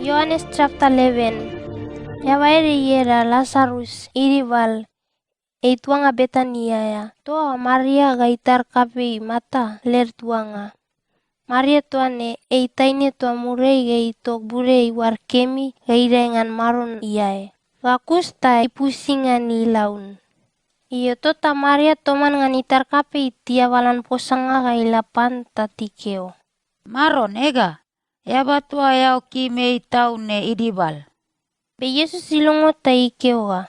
Yohanes chapter 11. Yawaire yera Lazarus irival tuanga Betania ya. Toa Maria gaitar kapi mata ler tuanga. Maria tuane taine tua murei gai tok burei war kemi gairengan maron iae. Gakusta ipusingan ilaun. Iyo tota Maria toman ngan itar kapi tiawalan posanga gailapan tatikeo. Maron ega, yabatua yau kimei taune idibal. Be Yesus ilongo taikeo ga.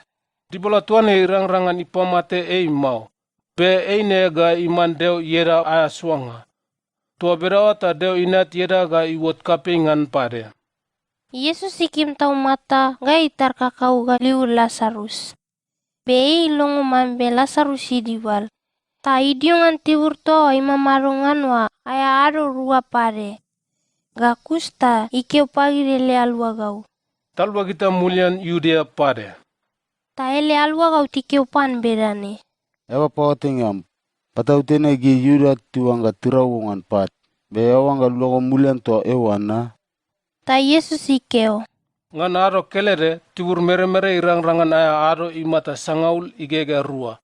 Dibola tuane irang-rangan ipamate mau. Be eine ga iman deo yera aya suanga. Tua berawata deo inat yera ga iwot kapingan pare. Yesus ikim tau mata ga itar kakau ga liu Lazarus. Be ilongo mambe Lazarus idibal. Ta idiongan tibur to imamarungan wa aya aro rua pare. Ga kusta ikeo pagirele alua gau. Talwa kita mulian Yudea pare. Ta ele alua gau tikeo pan berane. Ewa pawatingam, patautene gi Yuda tuanga tirawungan pat. Be awanga logo mulian to ewana. Ta Yesus ikeo. Ngan aro kelere tibur mere-mere irang-rangan aya aro imata sangaul igege rua.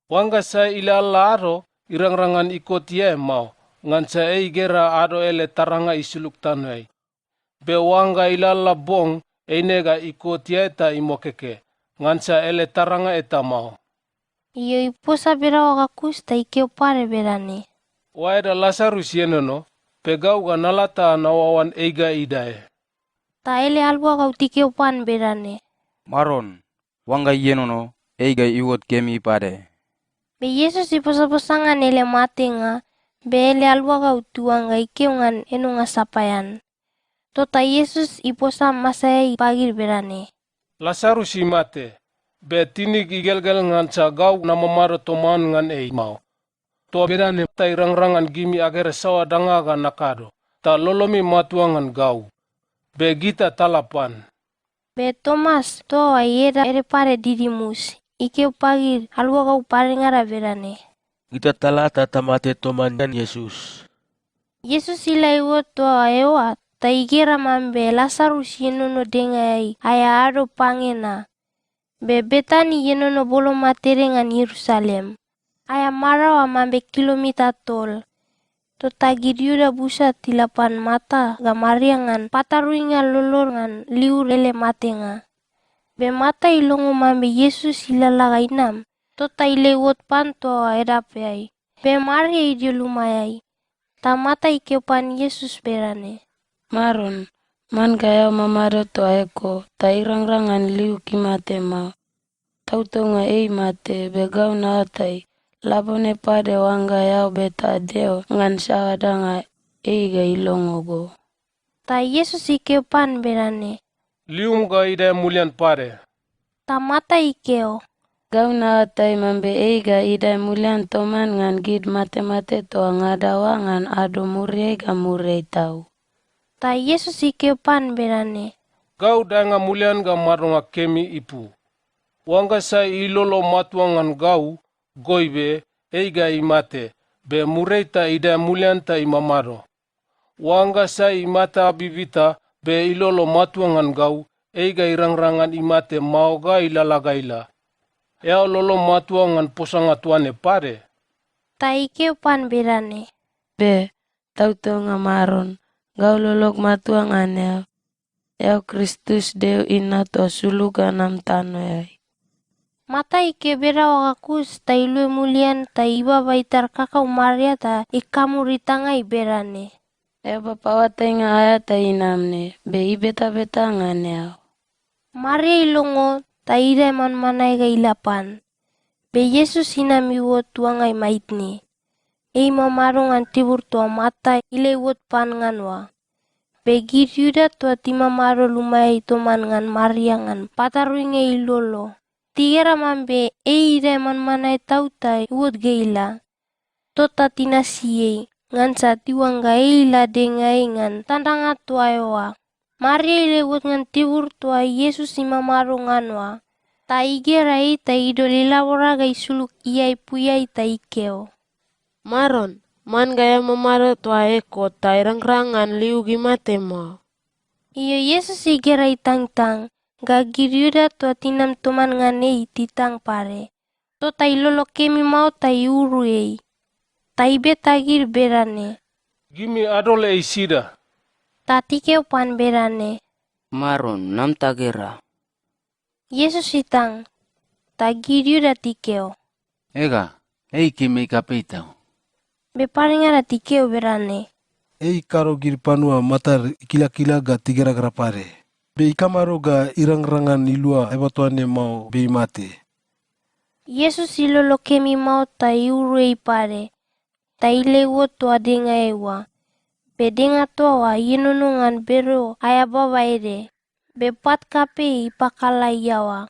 Wanga sa ila ala aro irang-rangan ikot ye mau. Ngan sa igera aro ele taranga isuluk tanwai. Be wanga ila ala bong einega ikot ye ta imokeke. Ngan sa ele taranga eta mau. Iyo iposa berawa ga kusta ikeo pare berane. Waeda Lazarus yenono, pegau ga nalata nawawan eiga idae. Ta ele alua gau tikeo pan berane. Maron, wanga yenono, eiga iwot kemi pare. Be Yesus iposa-posangan ele mate nga, be ele alua gau tuanga ikeo ngan eno nga sapayan. Tota Yesus iposa masaya ipagir berane. Lazarus imate, be tinik igel-gel ngan sa gau namamaro toman ngan mau. To berane ta irang-rangan gimi agere sawa dangaga nakado, ta lolomi matuangan gau. Be gita talapan. Be Thomas to ayera ere pare Didimus, ikeo pagir alua gau pare ngara berane. Kita talata tamate toman Yesus. Yesus ila iwo to ewa, ta igera mambe Lazarus yenono dengai aya aro pangena. Be Betani yenono bolo matere ngan Yerusalem. Aya marawa mambe kilomita tol. Tota gidiuda busa tilapan mata ga Maria ngan pataruinga lolor ngan liur ele matenga. Be mata ilongo mambe Yesus ilalaga inam. Tota ilewot panto edapeai. Be Maria idio lumayai. Ta mata ikeopan Yesus berane. Maron, man gaya mamado to eko, ta irang-rangan liu kimate ma. Tautonga mate, begau na atai. Labone pade wanga yau beta deo ngan sawadanga ga ilongogo. Ta Yesus ikeo pan berane. Lium ga ida mulian pare. Ta mata ikeo. Gau na atai mambe ga ida mulian toman ngan gid mate-mate to ngadawa ngan ado murei ga murei tau. Ta Yesus ikeo pan berane. Gau danga mulian ga marunga kemi ipu. Wanga sa ilolo matuangan gau, goibe, eiga imate, be mureita ida mulian ta imamaro. Wanga sa imata abibita, be ilolo matuangan gau, eiga irang-rangan imate mauga ilalagaila. Ea lolo matuangan posanga tuane pare. Ta ikeo pan berane. Be, tautonga Maron, gau lolok matuangan yau Kristus deo ina to suluga nam tano yai. Mata ike berawa kakus ta ilue mulian ta iba baitar kakau Maria ta ikamuritanga iberane. Bapawatenga aya ta inamne, be ibeta-beta ngane. Maria ilongo ta ira man-manai ga ilapan. Be Yesus inamiwo tuangai maitni. Mamarongan tibur tua mata ilewot pan nganwa. Be giryuda tua timamaro lumai toman ngan Maria ngan pataruinga ilolo. Tigera mambe ira man-manai tautai uot geila. Tota tinasiei ngan sa tiwangga eila dengai ngan tandanga tua ewa. Maria ilewot ngan tibur tua Yesus imamaro nganwa. Ta igera ta idolilawara ga isuluk iai puyai ta ikeo. Maron, man gaya mamaro tua eko ta irang-rangan liu gimate mo. Iyo Yesus igera itang-tang, gagir Yuda tua tinam toman nganei titang pare. To tai lolo kemi mau tai uru ei. Tai be tagir berane. Gimi adole isida. Tatikeo pan berane. Maron, nam tagera. Yesus itang. Tagir Yuda tikeo. Ega, ei kimi kapitao. Be parengara tikeo berane. Ei karo gir panua matar kila-kila ga tigera pare. Be ikamaro ga irang-rangan ilua ebatuane mau be mate. Yesus ilolo kemi mau tai uru ei pare. Tai lewo tua denga ewa. Be denga tua wa yenunungan bero ayaba waire. Be pat kape ipakala iawa.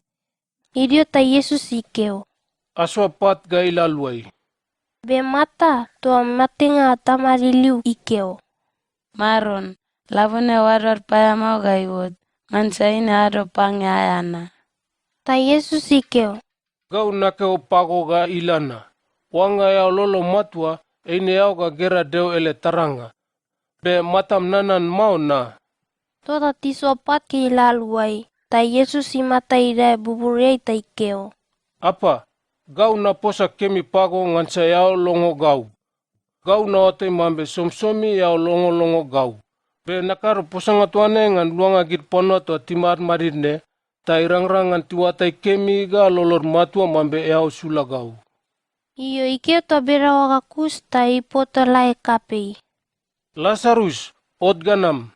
Idio ta Yesus ikeo. Aswa pat ga ilaluai. Be mata tua matenga tamariliu ikeo. Maron, labone waror paya mau gaiwot. Ngansa ini ado pange ayana. Ta Yesus ikeo. Gau nakeo pago ga ilana. Wanga yao lolo matua, eine yao ga gera deo ele taranga. Be matam nanan mau na. Tota tiso pat ke ilaluai. Ta Yesus imata ira buburiai ta ikeo. Apa, gau na posa kemi pago ngansa yao longo gau. Gau na ote mambe somsomi yao longo gau. Be nakaro posanga tuane ngan luanga git pono to timar marine. Ta irang-rangan tiwatai kemi ga lolor matua mambe yao sula gau. Iyo ikeo to bera wakakus ta ipoto lae kapei. Lazarus, ot ganam.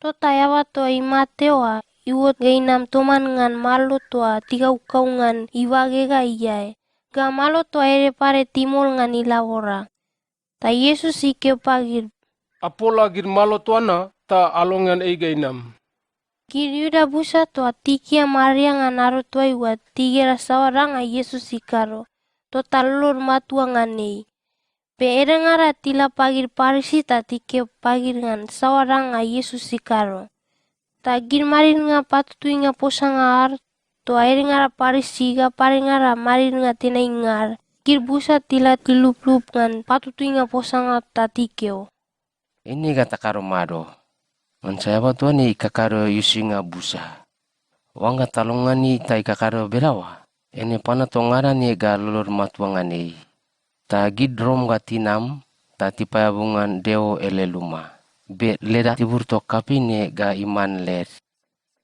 Tota yawa to imatewa. Iwot gainam toman ngan malo toa tiga ukaungan iwage ga iyae. Ga malo toa ere pare timol ngan ilawora. Ta Yesus ikeo pagir. Apola gir malo tuana ta alongan eigainam. Gir Yuda busa toa tikia Maria ngan aro toa iwa tigera sawaranga Yesus ikaro. Tota lor matua ngan nei. Pe ere ngara tila pagir parisi ta tikeo pagir ngan sawaranga Yesus ikaro. Ta gir marin nga patutui nga posanga ar. Toa ere ngara parisi ga pare ngara marin nga tenai ngar. Gir busa tila tilup-lup ngan patutui nga posanga ta tikeo. Ini kata karo mado. Ngan saya batuane ikakaro yusinga busa. Wanga talongani ta ikakaro berawa. Ene pana tongara ni ga lolor matuangane. Ta gidrom ga tinam. Ta tipayabungan deo ele luma. Be leda tibur to kapine ga iman ler.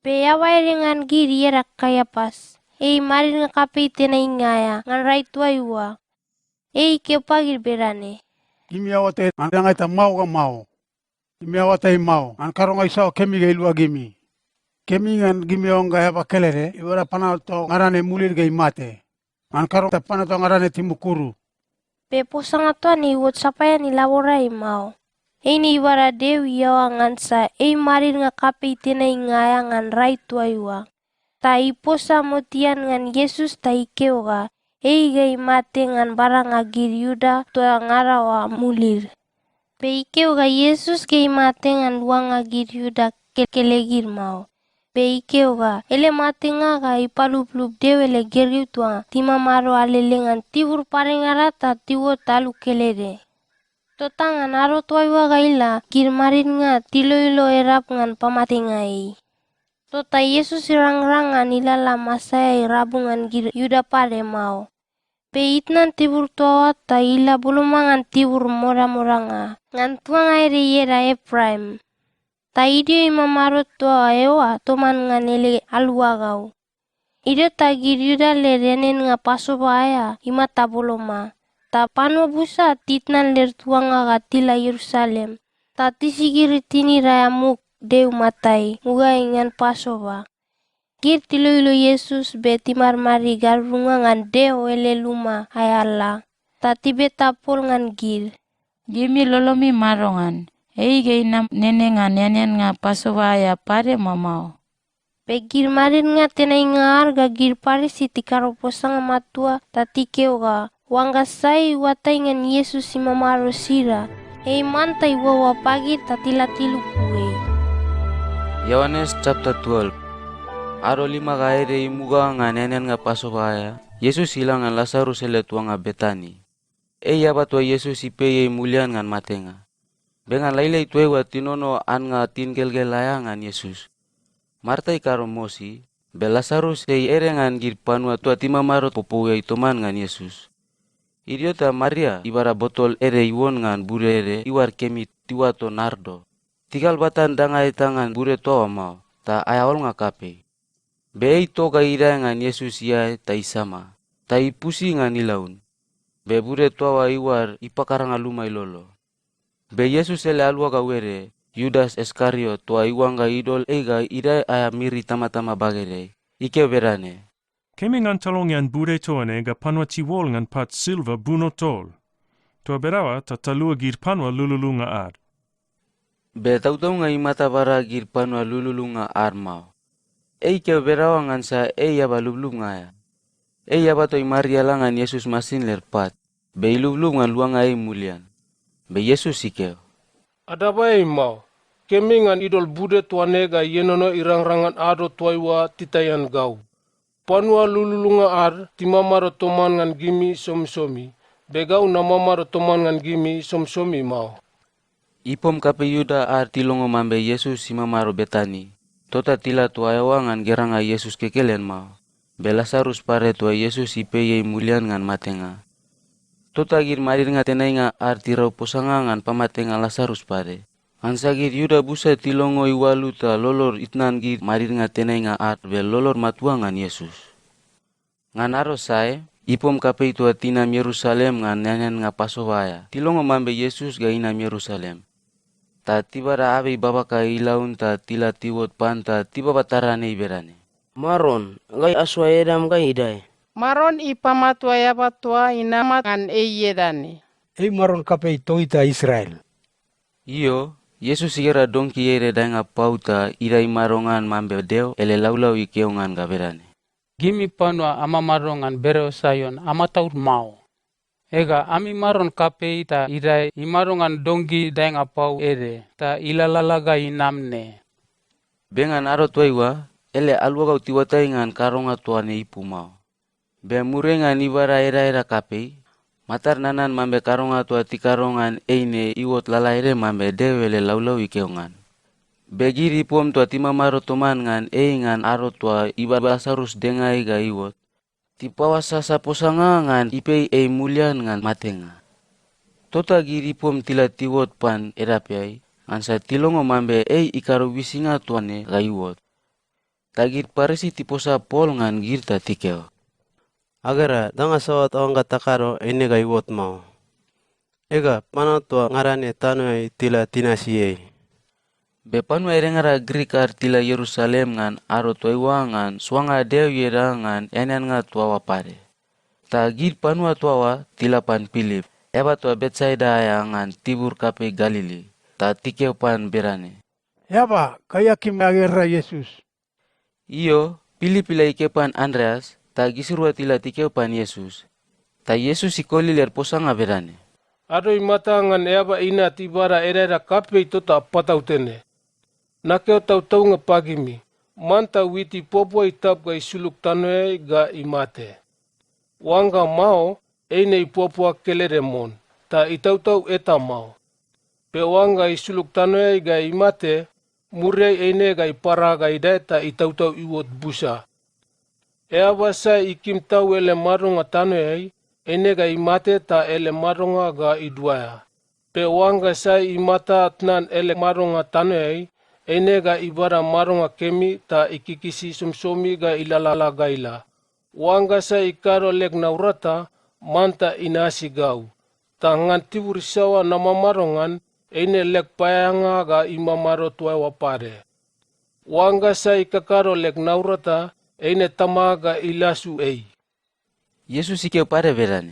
Be yawa dengan giri era kaya pas. Ei marin nga kape tenai ngaya ngan rai tua iwa. Ei keo pagir berane. Gimi awate andangai ta mau ga mau. Gimi awate mau. An karongai sao kemi ga ilua gimi. Kemi ngan gimi onga yapa kelere. Iwara pana to ngarane mulir ga imate. An karong ta pana to ngarane timukuru. Be posanga tua ni wot sapaya ni labora mau. Ei ni iwara dewi yawa ngansa. Ei marin nga kape tenai ngaya ngan rai tua iwa. Ta iposa motian ngan Yesus ta ikeo ga. Ei ga imate ngan barang agir Yuda tua ngarawa mulir. Be ikeo ga Yesus ga imate ngan luang agir Yuda kelegir mau. Be ikeo ga ele mate nga ga ipalup-lup dewe le geriu tua tima maro alele ngan tibur parengara ta tiwo talu kelere. Totangan aro tua iwa ga ila gir marin nga tilo-ilo erap ngan pamate nga ei. Tota Yesus irang-rangan ilala masaya irabungan gir Yuda pare mau. Pe itnan tibur tua ta ila bulumangan tibur mora-mora nga. Ngan tuang aire yera Efraim. Ta idio imamaro tua ewa toman ngan ele alua gau. Idio ta gir Yuda le renen nga paso baya imata boloma. Ta pano busa titnan ler tuanga ga tila Yerusalem. Ta tisigir tini raya muk deu matai mugai ngan paso ba. Gir tilo-ilo Yesus be timar mari garunga ngan deo ele luma ayala. Ta tibe tapol ngan gir. Gimi lolomi marongan. Ei gainam nene nga paso baya pare mamau. Pe gir marin nga tenai ngar ga gir pare si tikaro posanga matua ta tikeo ga. Wangga sai watai ngan Yesus si mamaro sira. Ei mantai wawa pagi tatila tilu kue. Yohanes chapter 12. Aro 5 gaire imuga nga nenen nga paso baya. Yesus hilang ngan Lazarus ele tua nga Betani. Ei abatua Yesus ipeye mulian ngan matenga. Bengan lailai tuewa tinono an nga tin gelgel layangan Yesus. Marta ikaro mosi, be Lazarus ei erengan gir panua tua timamaro popowe itoman ngan Yesus. Idiota Maria ibara botol ere iwon ngan bure ere iwar kemi tiwato nardo. Tikal batan dangai tangan bure toa mau, ta ayawal nga kape. Be ei toga ira ngan Yesus ia ta isama, ta ipusi ngan ilaun. Be bure toa iwar ipakaranga lumai lolo. Be Yesus ele alwa gawere, Yudas Iskariot toa iwanga idol ega ira aya miri tama-tama bagere. Ike berane. Kemi ngan talongian bure toane ga panwa tiwol ngan pat silva buno tol. Toa berawa ta talua gir panwa lululu nga ar. Be tautau nga imata bara gir panwa lululu nga ar mau. Ke berawa ngan sa yaba lublub nga ya. Yaba to Maria langan Yesus masin lerpat. Be lublub ngan luanga mulian. Be Yesus ikeo. Adaba mau. Kemi ngan idol bude tuane ga yenono irang-rangan ado tuaiwa titayan gau. Panua lululunga ar timamaro toman ngan gimi som-somi. Begau namamaro toman ngan gimi som-somi mau. Ipom kape Yuda ar tilongo mambe Yesus simamaro Betani. Tota tila tuayawa ngan geranga Yesus kekelen mau. Be Lazarus pare tua Yesus ipeye mulian ngan matenga. Tota gir marir nga tenai nga ar tirau posanga ngan pamatenga Lazarus pare. Ansagir Yuda busa tilongo iwalu ta lolor itnan gir marir nga tenai nga ar be lolor matua ngan Yesus. Ngan aro sae, ipom kape itu atinam Yerusalem ngan nyanyan nga pasovaya. Tilongo mambe Yesus ga inam Yerusalem. Ta tibara abe babaka ilaun ta tila tiwot pan ta tiba batarane iberane. Maron, ngai aswa edam ngai idai. Maron ipamatua yabatua inamat ngan eyedane. Maron kape toita Israel. Iyo, Yesus igera dongki ere danga pauta irai marongan mambe deo ele laulau ikeongan gaberane. Gimi panua ama marongan bereo sayon ama taur mau. Ega ami maron kape ita irai imarongan dongki danga pau ere ta ilalalaga inamne. Bengan aro tuaiwa ele alwagau tiwatai ngan karonga tuane ipu mau. Be murengan ibara era kape. Matar nanan mambe karonga tua tikarongan eine iwot lalaire mambe dewele laulau ikeongan. Begiri pom tua timamaro toman ngan ngan aro tua iba Lazarus dengai ga iwot. Tipawasa saposanga ngan ipei mulian ngan matenga. Tota giri pom tila tiwot pan erapiai ngan sa tilongo mambe ikaro wisinga tuane ga iwot. Tagir parisi tiposa pol ngan girta tikeo. Agara danga sawat awanga takaro ene ga iwot mau. Ega panatua ngarane tanoi tila tinasiei. Be panua erengara Greek ar tila Yerusalem ngan aro tuaiwa ngan suanga deo yera ngan enen nga tuawa pare. Ta gir panua tuawa tila pan Pilip. Eba tua Betsaida ya ngan tibur kape Galili. Ta tikeo pan berane. Yaba kaya kimagera Yesus. Iyo, Pilip ila ikepan Andreas. Ta gisirwa tila tikeo pan Yesus. Ta Yesus ikoli ler posanga berane. Ado imata ngan eba ina tibara era kape tota patau tene. Nakeo tau nga pagimi. Manta witi popo itap ga isuluk tanoe ga imate. Wanga mau eine ipopo kelere mon. Ta itau eta mau. Pe wanga isuluk tanoe ga imate. Murei eine ga ipara ga ida ta itau iwot busa. Basa ikim tau ele maronga tanoe ene ga imate ta ele maronga ga iduaya. Pe wanga sai imata atnan ele maronga tanoe ene ga ibara maronga kemi ta ikikisi sumsomi ga ilalala gaila. Wanga sai ikaro lek naurata manta inasi gau. Ta ngan tibur sawa nama marongan ene lek payanga ga imamaro tuai wapare. Wanga sai kakaro lek naurata eine tamaga ilasu ei. Yesus ikeo pare berane.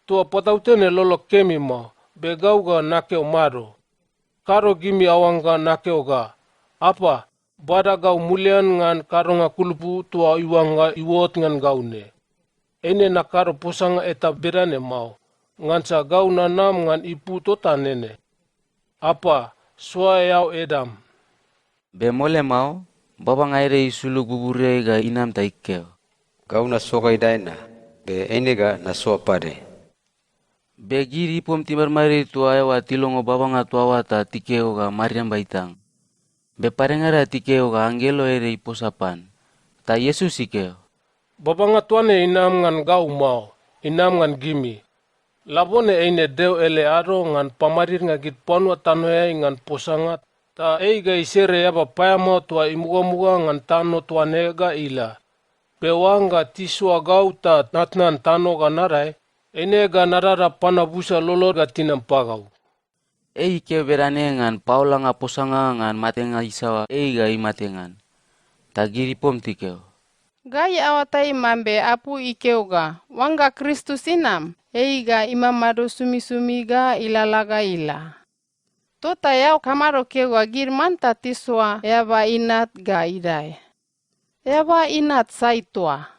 Tua patautene lolo kemi ma, begau ga nakeo maro. Karo gimi awanga nakeo ga. Apa, bada gau mulian ngan karonga kulupu tua iwanga iwot ngan gaune. Ene nakaro posanga eta berane mau. Ngan sa gau nanam ngan ipu tota nene. Apa, soa yau edam. Be mole mau. Baba ngaire isuluk bubure ga inam taikeo. Gau na soka idaina, be ene ga na soa pare. Be gir ipom timar mari tu ayawa tilongo babanga tu awata tikeo ga Mariam baitang. Be parengara tikeo ga angelo ere iposapan. Ta Yesus ikeo. Babanga tuane inam ngan gau mau, inam ngan gimi. Labone eine deo ele aro ngan pamarir ngagit ponwa tanoya ngan posangat. Ta eiga isere yaba payamo tua imuga-muga ngan tano tua nega ila. Pewanga tiswa gau ta natnan tano ga narai, ene ga narara panabusa lolo ga tinampagau. Ei ikeo berane ngan paula nga posanga ngan matenga isawa eiga imatengan. Ta giri pom tikeo. Gai awatai mambe apu ikeuga, wanga Kristus inam, eiga imamado sumi-sumi ga ilalaga ila. Tota yau kamaro keuga gir manta tiswa yaba inat ga idai. Yaba inat saitua.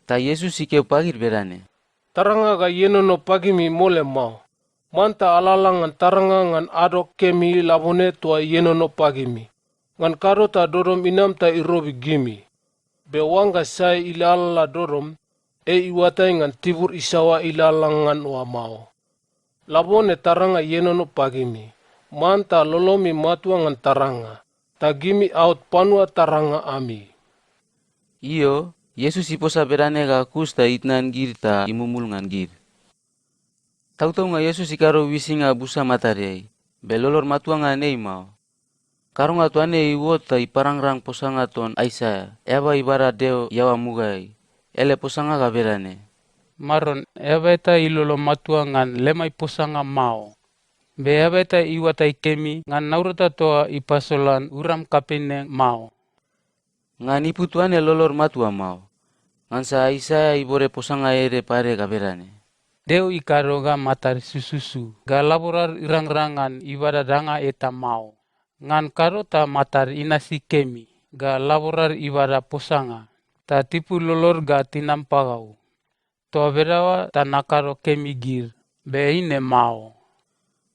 Ta Yesus ikeo pagir berane. Taranga ga yenono pagimi mole mau. Manta alalangan taranga ngan adok kemi labone tua yenono pagimi. Ngan karota dorom inam ta irobi gimi. Bewanga sai ilala dorom, iwatai ngan tibur isawa ilalangan wa mau. Labone taranga yenono pagimi, manta lolomi matua ngan taranga, tagimi out panua taranga ami. Iyo, Yesus iposa berane ga kusta itnan gir ta imumul ngan gir. Tahu-tahu nga Yesus ikaro wisinga busa matarei, belolor matua ngan ei mau. Karunga tuane iwota iparangrang posanga ton Aisaya, eba ibara deo yawa mugai, ele posanga ga berane. Maron, eba eta ilolo matua ngan lemai posanga mau. Be eba eta iwata ikemi ngan naurata toa ipasolan uram kapene mau. Ngan ipu tuane lolor matua mau. Ngan sa Aisaya ibore posanga ere pare ga berane. Deo ikaro ga matar sususu, ga laborar irang-rangan ibada danga eta mau. Ngan karota matar inasi kemi, ga laborar ibada posanga, ta tipu lolor ga tinampagau. Toa berawa ta nakaro kemi gir, be ine mau.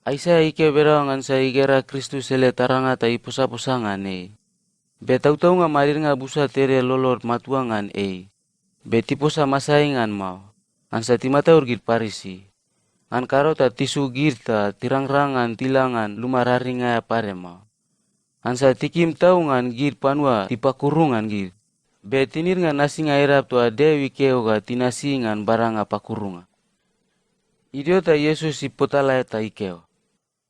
Aisaya ike berawa ngan sa igera Kristus ele taranga ta iposa-posanga nei. Be tau-tau nga marir nga busa tere lolor matua ngan ei. Be tiposa masai ngan mau, ngan sa timataur gir parisi. Ngan karota tisu gir ta tirang-rangan tilangan lumarari nga pare mau. Ansa tikim tau ngan gir panua tipakurungan gir. Be tinir ngan nasi nga erap tua dewi keo ga tinasi ngan baranga pakurunga. Idiota Yesus ipotala eta ikeo.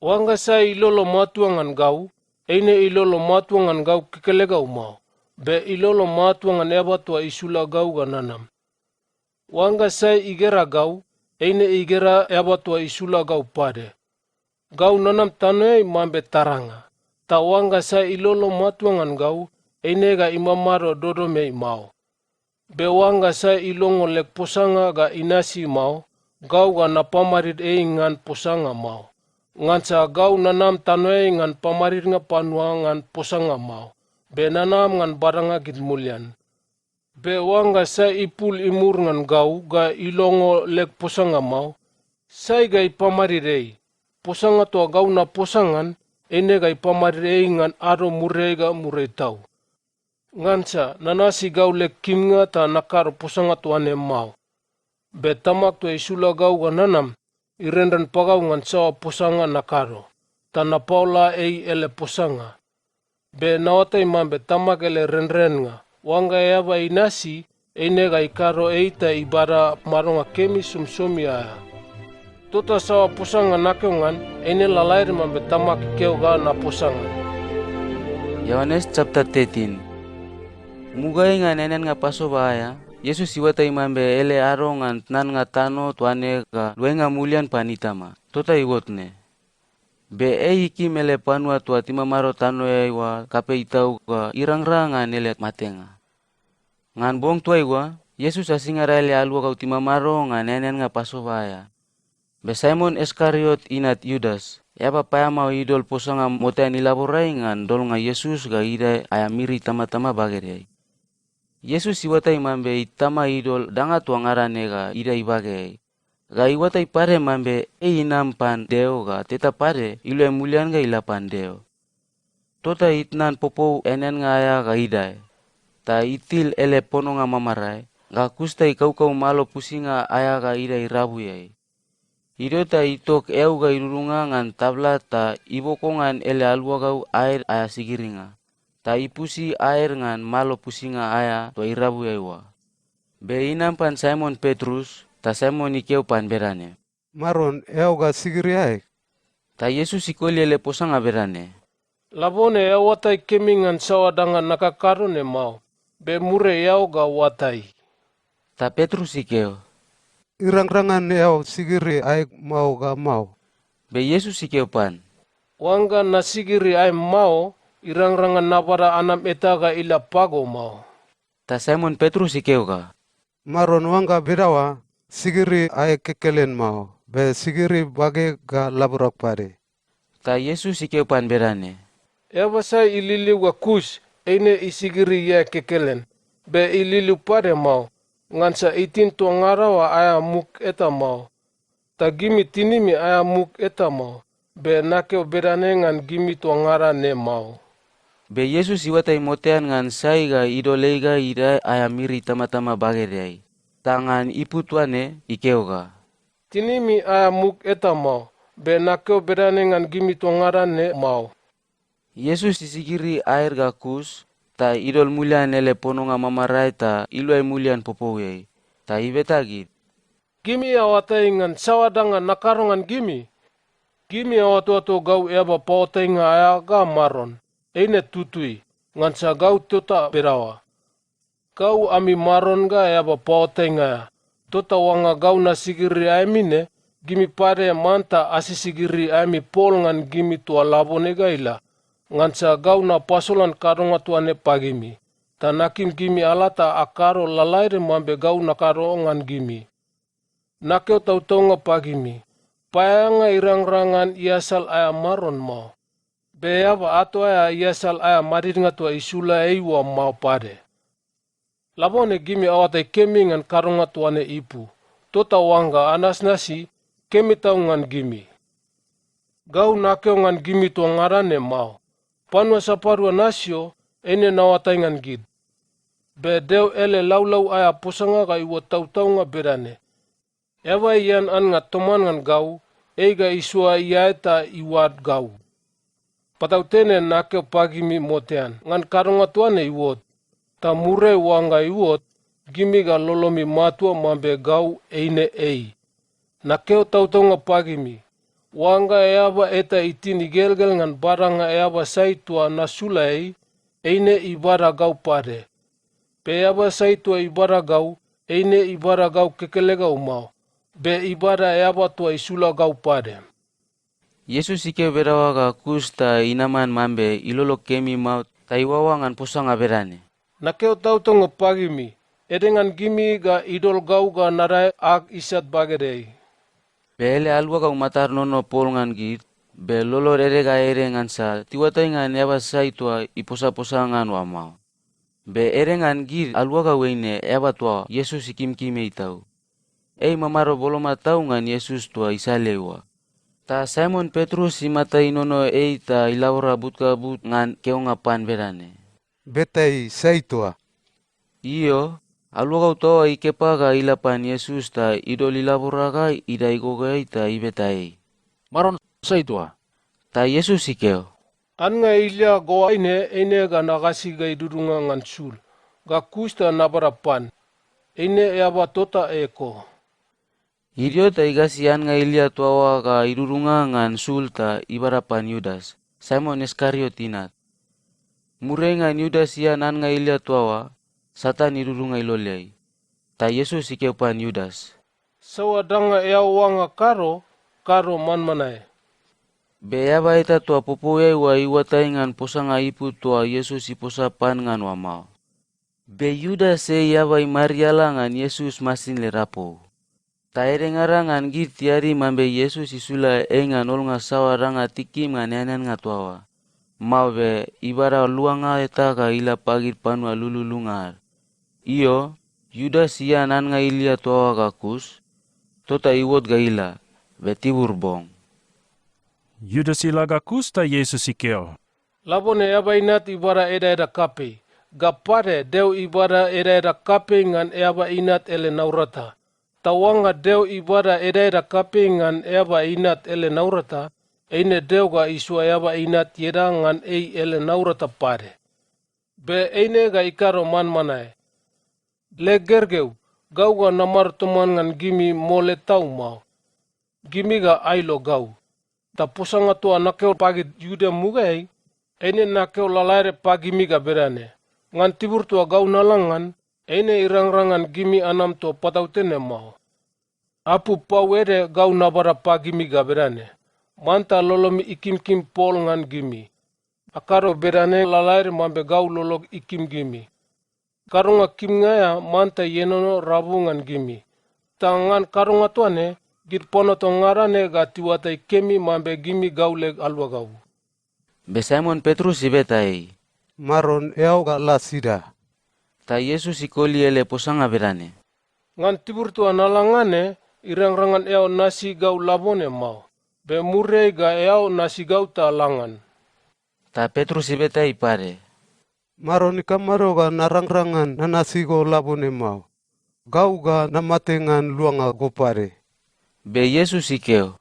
Wanga sa ilolo matua ngan gau, eine ilolo matua ngan gau kekele gau mau. Be ilolo matua ngan eba tua isula gau ga nanam. Wanga sa igera gau, eine igera eba tua isula gau pade. Gau nanam tanoi mambe taranga. Tawanga sa ilolo matuangan gau, ene ga imamaro dodo mei mau. Bewanga sa ilongo lek posanga ga inasi mau, gau ga napamarid ngan posanga mau. Ngan sa gau nanam tanoe ngan pamarid nga panua ngan posanga mau. Be nanam ngan baranga git mulian. Bewanga sa ipul imur ngan gau ga ilongo lek posanga mau, sai ga ipamarid posanga tua gau na posangan, ene ga ipamarei ngan aro murega murei tau. Ngansa nanasi gau lek kimnga ta nakaro posanga tuane mau. Be tamak tu isula gau ga nanam, irendan pagau ngan sawa posanga nakaro. Ta napaula ele posanga. Be nawatai mambe tamak ele renren nga. Wanga yaba inasi, ene ga ikaro ta ibara maronga kemi sumsumi aya. Tota sawa posanga nakeungan, ene lalair mambe tamak keu ga na posanga. Yohanes chapter 13. Mugai nga nenen nga paso baya, Yesus iwatai mambe ele aro ngan nan nga tano tuane ga luenga mulian panitama. Tota iwotne. Be iki mele panua tua timamaro tano iwa kape itau ga irang-rangan ele matenga. Ngan bong tua iwa, Yesus asingara ele alua kau timamaro nga nenen nga paso baya. Be Simon Iskariot inat Yudas, yaba paya mau idol posanga motea nilaborai ngan dol nga Yesus ga ida ayamiri tama-tama bageriai. Yesus iwatai mambe itama idol danga tua ngarane ga ida ibagei. Ga iwatai pare mambe inam pan deo ga teta pare ilu emulian ga ilapan deo. Tota itnan popo enen nga aya ga idai. Ta itil ele pono nga mamarai, ga kusta ikau-kau malo pusinga aya ga ida irabuyai. Idio ta itok eu ga irurunga ngan tabla ta ibokongan ele aluagau air aya sigiringa. Ta ipusi air ngan malo pusinga aya to irabu ewa. Be inampan Simon Petrus, ta Simon ikeu pan berane. Maron, eu ga sigiri ai. Ta Yesus ikoli ele posanga berane. Labone ya watai kemi ngan sawadangan nakakarone mau. Be mure yau ga watai. Ta Petrus ikeu. Irang-rangan eu sigiri ai mau ga mau. Be Yesus ikeu pan. Wanga na sigiri ai mau, irang-rangan nabara anam eta ga ila pago mau. Ta Simon Petrus ikeu ga. Maron wanga birawa, sigiri ai kekelen mau. Be sigiri bage ga laburak pare. Ta Yesus ikeu pan berane. Eba sai ililiu ga kus, eine isigiri ya kekelen. Be ililiu pare mau, ngansa itin tua ngarawa aya muk eta mau. Ta gimi tinimi aya muk eta mau. Be nakeo berane ngan gimi tua ngarane mau. Be Yesus iwatai motean ngan sai ga idolei ga ira aya miri tama-tama bagereai. Tangan ipu tuane ikeu ga. Tinimi aya muk eta mau. Be nakeo berane ngan gimi tua ngarane mau. Yesus isigiri air ga kus, ta idol mulian ele pononga mamarai ta iluai mulian popowei. Ta ibetagit. Gimi awatai ngan sawadangan nakarongan gimi. Gimi awatu-atu gau eba pautai nga aya ga maron. Eine tutui, ngan sa gau tota berawa. Gau ami maron ga eba pautai nga. Tota wanga gau na sigiri aimine, gimi pare manta asisigiri aimi pol ngan gimi tua labone ga ila. Ngan sa gau na pasolan karonga tuane pagimi. Tanakim gimi alata akaro lalaire mambe gau na karo ngan gimi. Nakeo tau-tau nga pagimi. Payanga irang-rangan iasal aya maron mau. Beyaba ato aya iasal aya marir nga tua isula eiwa mau pade. Labone gimi awatai kemi ngan karonga tuane ipu. Tota wanga anas nasi kemi tau ngan gimi. Gau nakeo ngan gimi tua ngarane mau. Panua saparua nasio, ene nawatai ngan gid. Be deo ele lau-lau aya posanga ga iwa tau-tau nga berane. Ewa ian an nga toman ngan gau, eiga isua iaeta iwad gau. Patau tene nakeo pagimi motean, ngan karonga tuane iwot. Ta mure wanga iwot, gimi ga lolomi matua mambe gau eine ei. Nakeo tau-tau nga pagimi. Wanga eaba eta itini gelgel ngan baranga eaba saitua nasulai, eine ibara gau pare. Pe eaba saitua ibara gau, eine ibara gau kekelegau mau. Be ibara eaba tua isula gau pare. Yesus ikeu berawa ga kus ta inaman mambe ilolo kemi mau ta iwawa ngan posanga berane. Nakeo tau-tau nga pagimi, edengan gimi ga idol gau ga narai ag isat bagerei. Be ele alua kau matar nono pol ngan git, be lolor ere ga ere ngan sa, tiwatai ngan eba sai tua iposa-posa ngan wa mau. Be ere ngan git alua kau eine eba tua Yesus ikim-kime itau. Ei mamaro boloma tau ngan Yesus tua isalewa. Ta Simon Petrus imatai nono ei ta ilawara but-kabut ngan keonga pan berane. Betai sai tua. Iyo. Alua kau toa ikepa ga ilapan Yesus ta idol ilabora ga idaigo ga ita ibetai. Maron saitua. Ta Yesus ikeo. An nga ilia goa eine ga nagasi ga idurunga ngan sul. Ga kusta nabarapan. Eine eaba tota eko. Idio ta igasi an nga ilia tuawa ga idurunga ngan sul ta ibarapan Yudas. Simon Iskariot inat. Mure ngan Yudas ian an nga ilia tuawa. Satan idurunga iloliai. Ta Yesus ikeupan Yudas. Sawadanga ea wanga karo man-manai. Beaba ita tua popoe wa iwatai ngan posanga ipu tua Yesus iposa pan ngan wa mau. Be Yudas e yaba imariala ngan Yesus masin le rapo. Ta ere ngara ngan git tiari mambe Yesus isula e ngan ol nga sawaranga tikim ngan yanan nga tuawa. Mau be ibara luanga eta ka ila pagir panua lululungar. Iyo, Yudas ia nan nga ilia toa gakus, tota iwot ga ila, betibur bong. Yudas ila gakus ta Yesus ikeo. Labone eba inat ibara eda kape, gapare deu ibara eda kape ngan eba inat ele naurata. Tawanga deo ibada edaira kape ngan eba inat ele naurata, eine deo ga isua eba inat yeda ngan ele naurata pare. Be eine ga ikaro man manai. Le gergeu, gau ga namar tuman ngan gimi mole tau mau. Gimi ga ailo gau. Ta pusanga tua nakeo pagi yude mugai, eine nakeo lalaire pagi miga berane. Ngan tibur tua gau nalangan, eine irang-rangan gimi anam tua patautene mau. Apu pau ere gau nabara pagi miga berane. Manta lolomi ikim-kim pol ngan gimi. Akaro berane lalaire mambe gau lolog ikim gimi. Karunga kim ngaya manta yenono rabu ngan gimi. Tangan karunga tuane, git pono to ngarane ga tiwatai kemi mambe gimi gau leg alwa gau. Be Simon Petrus ibetai. Maron eau ga la sida. Ta Yesus ikoli ele posanga berane. Ngan tibur tua nalangane, irang-rangan eo nasi gau labone mau. Be murei ga eo nasi gau ta langan. Ta Petrus ibetai pare. Maron ikamaro ga narang-rangan na nasi go labone mau. Gau ga namatengan luanga go pare. Be Yesus ikeo.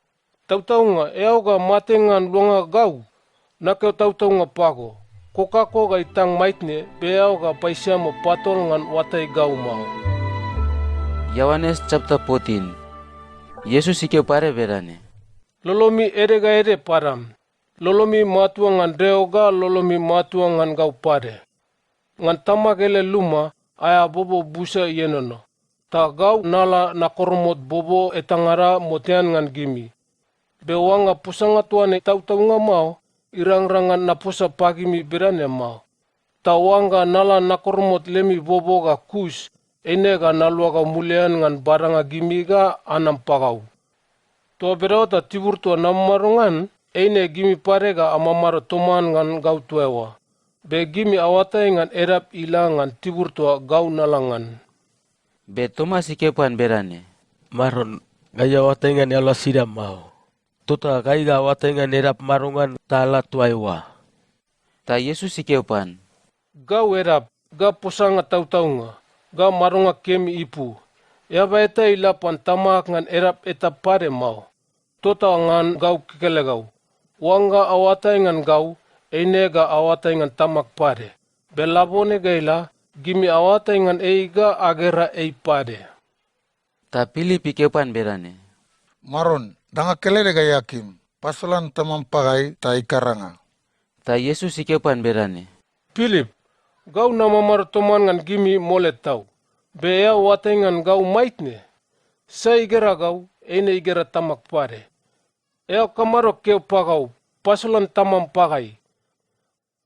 Tautau nga eo ga matengan luanga gau. Nakeo tautau nga pago. Kokako ga itang maitne, be eo ga paisya mo patol ngan watai gau mau. Yohanes chapter 14. Yesus ikeo pare berane. Lolomi ere ga ere param. Lolomi matua ngan deo ga lolomi matua ngan gau pare. Ngan tamak ele luma, aya bobo busa yenono. Ta gau nala nakoromot bobo etangara motean ngan gimi. Bewanga pusanga tuane tautau nga mau, irang-rangan napusa pagimi berane mau. Tawanga nala nakoromot lemi bobo ga kus, ene ga nalua ga mulian ngan baranga gimi ga anam pagau. Tua berau ta tibur tua namarungan, ene gimi pare ga amamaro toman ngan gau tuewa. Be gimi awatai ngan erap ila ngan tibur tua gau nalangan. Be Thomas ikepan berane. Maron, gaya watengan ala sida mau. Tota gaya watengan erap marungan tala tuaiwa. Ta Yesus ikepan. Gau erap, ga posanga tautau nga, ga marunga kemi ipu. Eba eta ila pan tamak ngan erap eta pare mau. Tota ngan gau kekele gau. Wanga awatai ngan gau, eine ga awatai ngan tamak pare. Belabone gaila, gimi awatai ngan eiga agera ei pade. Ta Pilip ikepan berane. Maron, danga kelere ga yakim, pasalan tamam pagai ta ikaranga. Ta Yesus ikepan berane. Pilip, gau namamar toman ngan gimi mole tau. Be ea watai ngan gau maitne. Sa igera gau, eine igera tamak pare. Ea kamaro keo pagau, pasalan tamam pagai.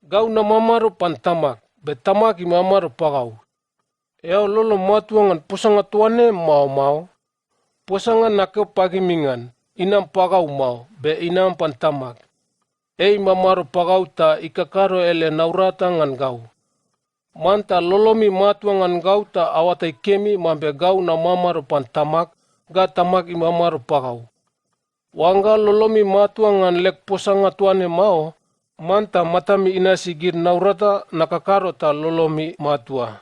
Gau namamaro pan tamak. Be tamak imamaro pagau. Eo lolo matuangan pusanga tuane mau. Pusanga nakeo pagimingan, inam pagau mau, be inam pan tamak. Ei mamaro pagau ta ikakaro ele naurata ngan gau. Manta lolomi matuangan gau ta awatai kemi mambe gau namamaro pan tamak, ga tamak imamaro pagau. Wanga lolomi matuangan lek pusanga tuane mau, manta matami inasi gir naurata nakakaro ta lolomi matua.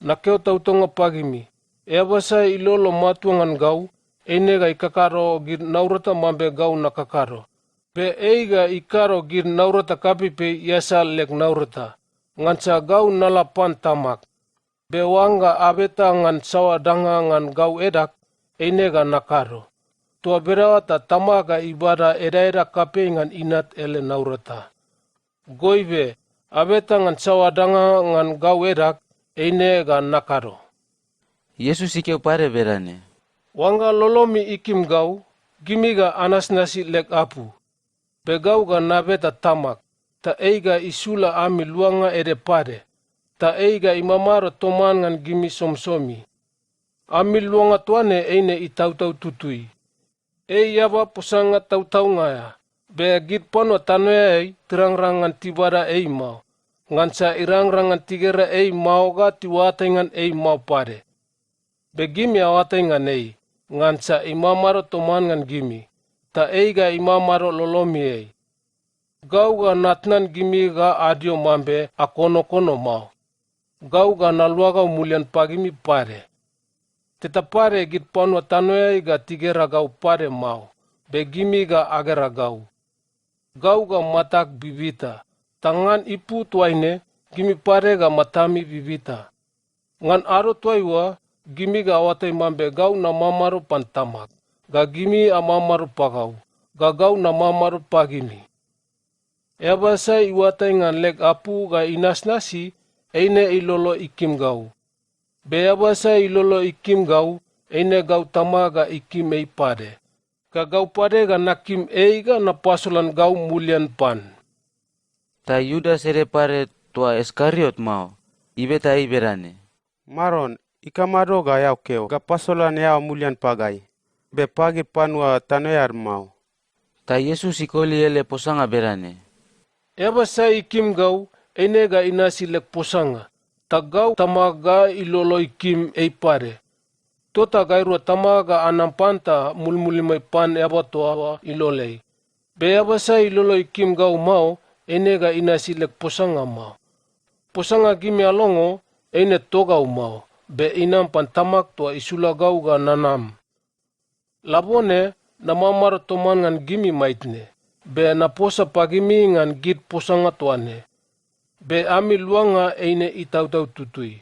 Nakeo tautonga pagimi. Eba sa ilolo matuangan gau, ene ga ikakaro gir naurata mambe gau nakakaro. Pe eiga ikaro gir naurata kapipe yasa lek naurata. Ngansa gau nalapan tamak. Be wanga abeta ngan sawa danga ngan gau edak, ene ga nakaro. Tua berawa ta tamaga ibada edaira kape ngan inat ele naurata. Goibe, abeta ngan sawadanga ngan gau edak, eine ga nakaro. Yesus ikeo pare berane. Wanga lolomi ikim gau, gimi ga anas nasi lek apu. Be gau ga nabeta tamak, ta eiga isula ami luanga ere pare. Ta eiga imamaro toman ngan gimi somsomi. Ami luanga tuane eine itautau tutui. Ei yaba pusanga tautau ngaya. Be git pono tanoe ei terang-rangan tibara ei mau. Ngansa irang-rangan tigera ei mau ga tiwatengan ei mau pare. Be gimi awatengan ei. Ngansa imamaro toman ngan gimi. Ta ei ga imamaro lolomi ei. Gau ga natnan gimi ga adio mambe akono-kono mau. Gau ga naluaga mulian pagimi pare. Tetapare git panua tanoyai ga tigera gau pare mau, be gimi ga agera gau. Gau ga matak bibita, tangan ipu tuaine, gimi pare ga matami bibita. Ngan aro tuaiwa, gimi ga awatai mambe gau na mamaru pantamak, ga gimi amamaru pagau, ga gau na mamaru pagimi. Ebasa iwatai ngan lek apu ga inasnasi, eine ilolo ikim gau. Beabasa ilolo ikim gau, eine gau tama ga ikim ei pare. Ka gau pare ga nakim ei ga na pasulan gau mulian pan. Ta Yudas ere pare tua Iskariot mau, ibeta iberane. Maron, ikamaro ga yau keo, ga pasolan yau mulian pagai. Be pagi panua tanoyar mau. Ta Yesus ikoli ele posanga berane. Ebasa ikim gau, eine ga inasi lek posanga. Tagau tamaga ilolo ikim ei pare. Tota gairua tamaga anampanta mulmulimai pan eba toa ilolei. Be ebasa ilolo ikim gau mau, eine ga inasi lek posanga mau. Posanga gimi alongo, eine togau mau. Be inam pan tamak toa isula gau ga nanam. Labone, na mamar toman ngan gimi maitne. Be na posa pagimi ngan git posanga toane. Be ami luanga eine itautau tutui.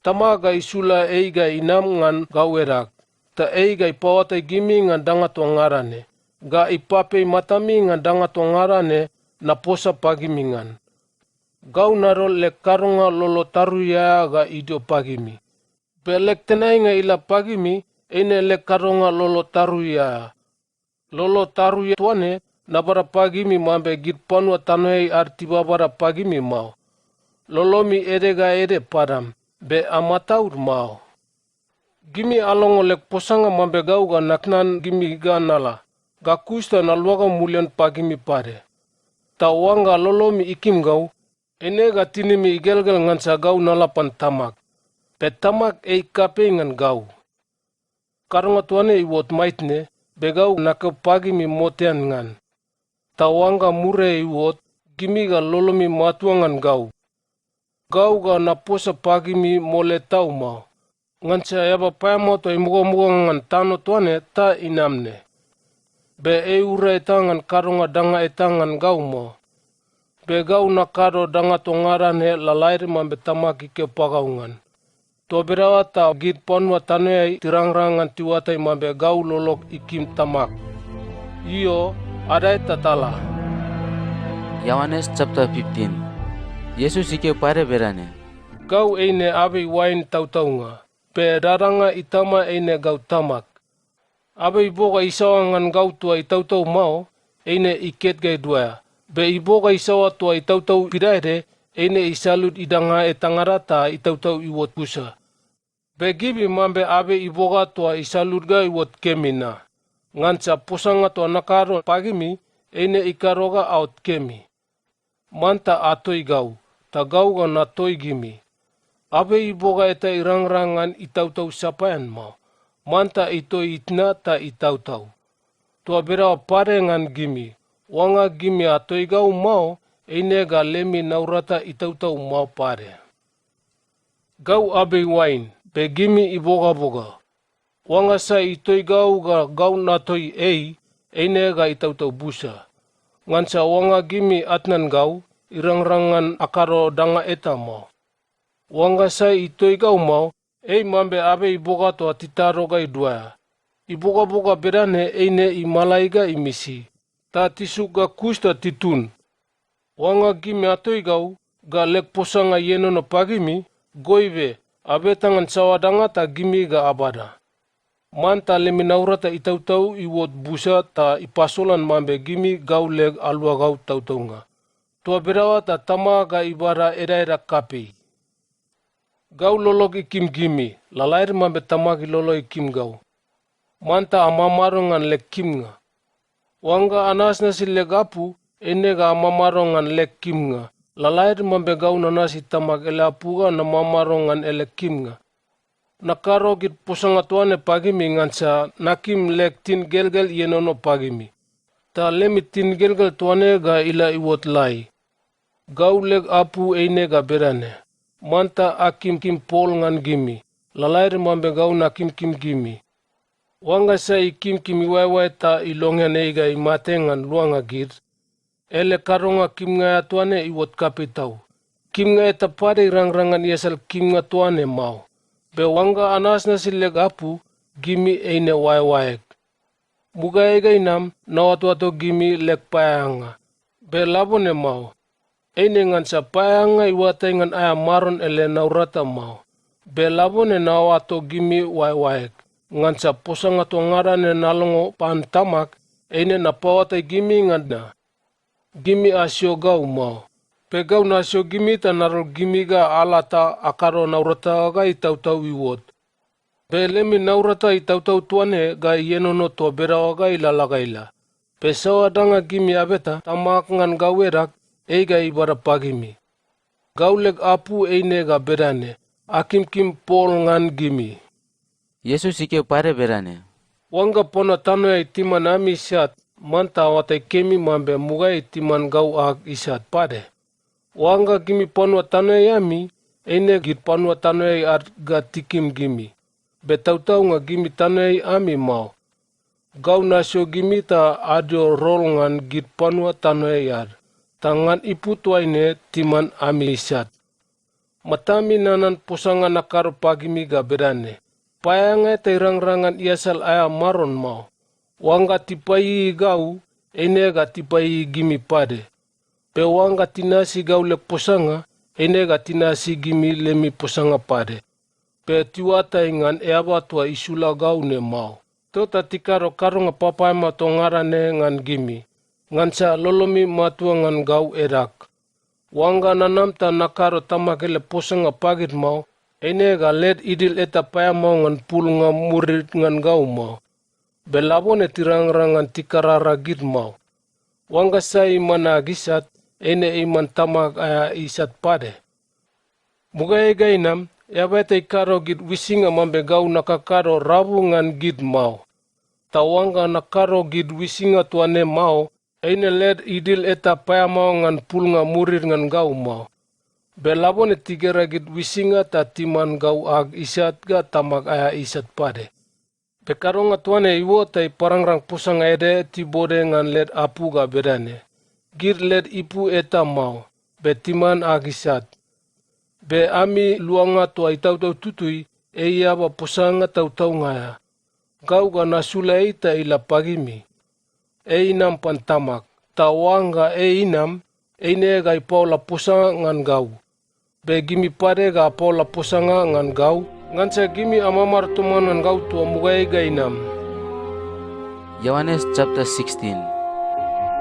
Tamaga isula eiga inam ngan gauerak. Ta eiga ipawatai gimi ngan dangatua ngarane. Ga ipapei matami ngan dangatua ngarane na posa pagimi ngan. Gau naro lek karunga lolo taruya ga idio pagimi. Be lek tenai nga ila pagimi, eine lek karunga lolo taruya. Lolo taruya tuane, nabara pagimi mambe git panua tanoei artiba bara pagimi mau. Lolomi edega ede padam, be amataur mau. Gimi alongo lek posanga mambe gau ga naknan gimi ga nala. Ga kuista na luaga mulian pagimi pare. Ta wanga lolomi ikim gau, ene ga tinimi igelgel ngan sa gau nala pan tamak. Pe tamak ei kape ngan gau. Karunga tuane iwot maitne, be gau nake pagimi motean ngan. Tawanga mure iwot, gimi ga lolomi matuangan gau. Gau ga naposa pagimi mole tau mau. Ngan sa eba payamoto imugo-mugo ngan tano tuane ta inamne. Be e ura etangan karunga danga etangan gau mau. Be gau na karo danga tongarane lalairi mambe tamaki ke pagaungan. To berawa ta git panua tanoyai tirangrangan tiwatai mambe gau lolok ikim tamak. Iyo, ada tatala. Yohanes chapter 15. Yesus ike pare berane. Gau eine abe wain tautaunga. Pe daranga itama eine gau tamak. Abe iboga isawangan gau tua itautau mau, eine iket gai dua. Be iboga isawa tua itautau piraire, eine isalut idanga etangarata itautau iwot pusa. Be gibi mambe abe iboga tua isalut gai iwot kemina. Ngansa posanga tua nakaro pagimi, eine ikaroga out kemi. Manta atoi gau, ta gau ga natoi gimi. Abe iboga eta irangrangan itautau sapayan mau. Manta ito itna ta itautau. Tua berawa pare ngan gimi. Wanga gimi atoi gau mau, eine ga lemi naurata itautau mau pare. Gau abe wain, be gimi iboga-boga. Wanga sa itoi gau ga gau natoi ei, eine ga itautau busa. Ngansa wanga gimi atnan gau, irangrangan akaro danga eta mau. Wanga sa itoi gau mau, ei mambe abe iboga toa titaro gai dua. Iboga-boga berane eine imalai ga imisi. Ta tisu ga kusta titun. Wanga gimi atoi gau, ga lek posanga yenono pagimi, goibe, abe tangan sawadanga ta gimi ga abada. Manta lemi naurata itautau iwot busa ta ipasolan mambe gimi gau leg alua gau tautaunga. Tua berawa ta tama ga ibara era kapei. Gau lolok ikim gimi, lalair mambe tamaki lolo ikim gau. Manta amamarongan lek kimnga. Wanga anasna si legapu, ene ga amamarongan lek kimnga. Lalair mambe gau nanasi tamak ele apuga na mamarongan ele kimnga. Nakaro git posanga tuane pagimi ngansa nakim lek tin gelgel yenono pagimi. Ta lemi tin gelgel tuane ga ila iwot lai. Gau leg apu eine ga berane. Manta akim kim pol ngan gimi. lalair mambe gau na kim gimi. Wanga sa i kim iwaiwai ta ilongyan eiga i matengan luanga gir. Ele karonga kim nga tuane i wot kapitau. Kim nga eta pare rangrangan iasal kim nga tuane mau. Be wanga anas na sileg apu gimi eine waiwaek. Muga eiga inam na watu gimi lek payanga. Be labone mau. Eine ngan sa payanga iwatay ngan aya maron ele naurata mau. Be labone na watu gimi waiwaek. Ngan sa posanga to ngarane nalongo pantamak eine na pawatay gimi ngan na. Gimi asyo gau mau. Pe gau na asyo gimi ta narol gimi ga alata akaro naurata ga itautau iwot. Be lemi naurata itautau tuane ga ienono to berawa ga ilalagaila. Pe sawa danga gimi abeta tamak ngan gawerak eiga ibara pagimi. Gauleg apu eine ga berane. Akim pol ngan gimi. Yesus ike pare berane. Wanga pono tano ya itiman ami isat. Manta watai kemi mambe muga itiman gau ag isat pare. Wanga gimi pono tano ya ami. Eine git pono tano ya ar ga tikim gimi. Betautau nga gimi tano ya ami mau. Gau nasyo gimi ta adio rol ngan git pono tano ya ar. Tangan iputwa ine timan ami isat. Matami nanan pusanga nakaro pagimi ga berane. Payanga teirang-rangan iasal aya maron mau. Wanga tipai gau, ene ga tipai gimi pade. Pe wanga tinasi gau le pusanga, ene ga tinasi gimi lemi pusanga pade. Pe tiwata ingan eaba tua isula gau ne mau. Tota tikaro karunga papai ma tongarane ngan gimi. Ngan sa lolomi matua ngan gau erak. Wanga nanam ta nakaro tamakele pusanga pagit mau. Ene ga led idil eta paya mau ngan pulunga murid ngan gau mau. Belabone tirang-rangan tikarara git mau. Wanga sa iman agisat, ene iman tamak aya isat pade. Muga ega inam, yabete ikaro git wisinga mambe gau nakakaro rabu ngan git mau. Tawanga nakaro git wisinga tuane mau, ene led idil eta paya mau ngan pulunga murid ngan gau mau. Belabone tigera git wisinga ta timan gau ag isat ga tamak aya isat pade. Pekaronga tuane iwo tai parangrang pusang ede tibode ngan led apu ga bedane. Gir led ipu eta mau, be timan agisat. Be ami luanga tua itau tutui, eia ba pusanga tau ngaya. Gau ga nasula ita ila pagimi. Einam pantamak, tawanga einam, eine ga ipaula pusanga ngan gau. Be gimi pade ga paula pusanga ngan gau. Ngan sa gimi amamar tuman ngan gau tua mugai gainam. Yohanes chapter 16.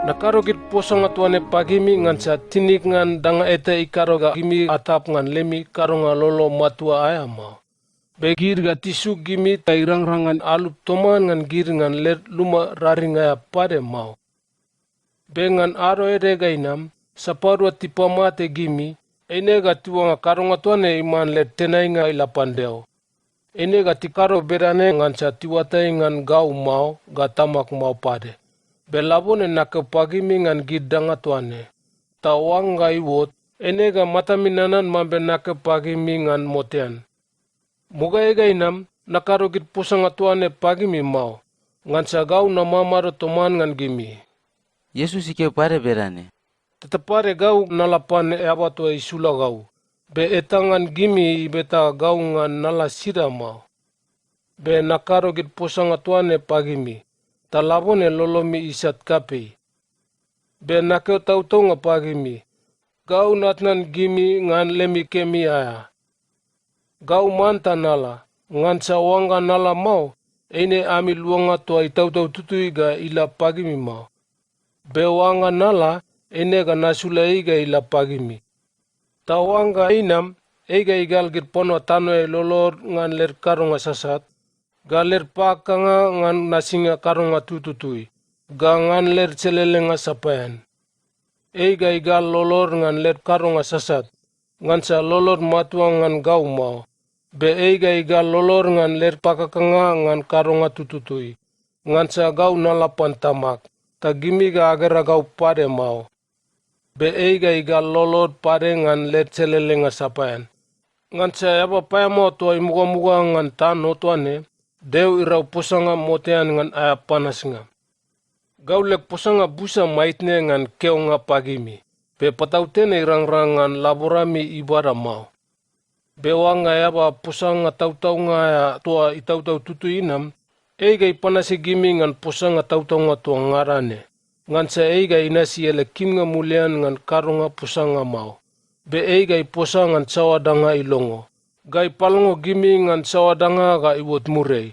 Nakaro git posanga tuane pagimi ngan sa tinik ngan danga eta ikaro ga gimi atap ngan lemi karo nga lolo matua ayama. Be gir ga tisu gimi ta irang-rangan alup toman ngan gir ngan ler luma raringaya pade mau. Be ngan aro ede gainam, saparua tipamate gimi, ene ga tiwanga karonga tuane iman le tenai nga ilapandeo. Ene ga tikaro berane ngan sa tiwatai ngan gau mau ga tamak mau pade. Belabone nake pagimi ngan gidanga tuane. Tawang ga iwot, ene ga mataminanan mambe nake pagimi ngan motean. Muga ega inam, nakaro git pusanga tuane pagimi mau. Ngan sa gau na mamaro toman ngan gimi. Yesus ike pare berane. Tetapare gau nalapan eaba tua isula gau. Be etangan gimi ibeta gau ngan nala sida mau. Be nakaro git pusanga tuane pagimi. Talabone lolomi isat kapei. Be nakeo tau nga pagimi. Gau natnan gimi ngan lemi kemi aya. Gau manta nala. Ngan sawanga nala mau. Eine ami luanga tua itau tutui ga ila pagimi mau. Be wanga nala. Ene ga nasula iga ila pagimi. Tawanga inam, eiga igal gir pono tano e lolor ngan ler karonga sasat. Ga ler pakanga ngan nasinga karonga tututui. Ga ngan ler celelenga sapayan. Eiga igal lolor ngan ler karonga sasat. Ngan sa lolor matua ngan gau mau. Be eiga igal lolor ngan ler pakakanga ngan karonga tututui. Ngan sa gau nalapan tamak. Tagimi ga agera gau pade mau. Be eiga igal lolor pare ngan let celelenga sapayan. Ngan sa yaba payamo tua imuga ngan tano tuane, deu irau posanga motean ngan aya panas nga. Gaulek posanga busa maitne ngan keo nga pagimi, pe patautene irang-rangan laborami ibara mau. Bewanga yaba posanga tautau nga ya tua itautau tutu inam, eiga ipanasi gimi ngan posanga tautau nga tua ngarane. Ngan sa eiga inasi ele kim nga mulian ngan karunga posanga mau. Be eiga iposa ngan sawadanga ilongo. Gai palongo gimi ngan sawadanga ga iwot murei.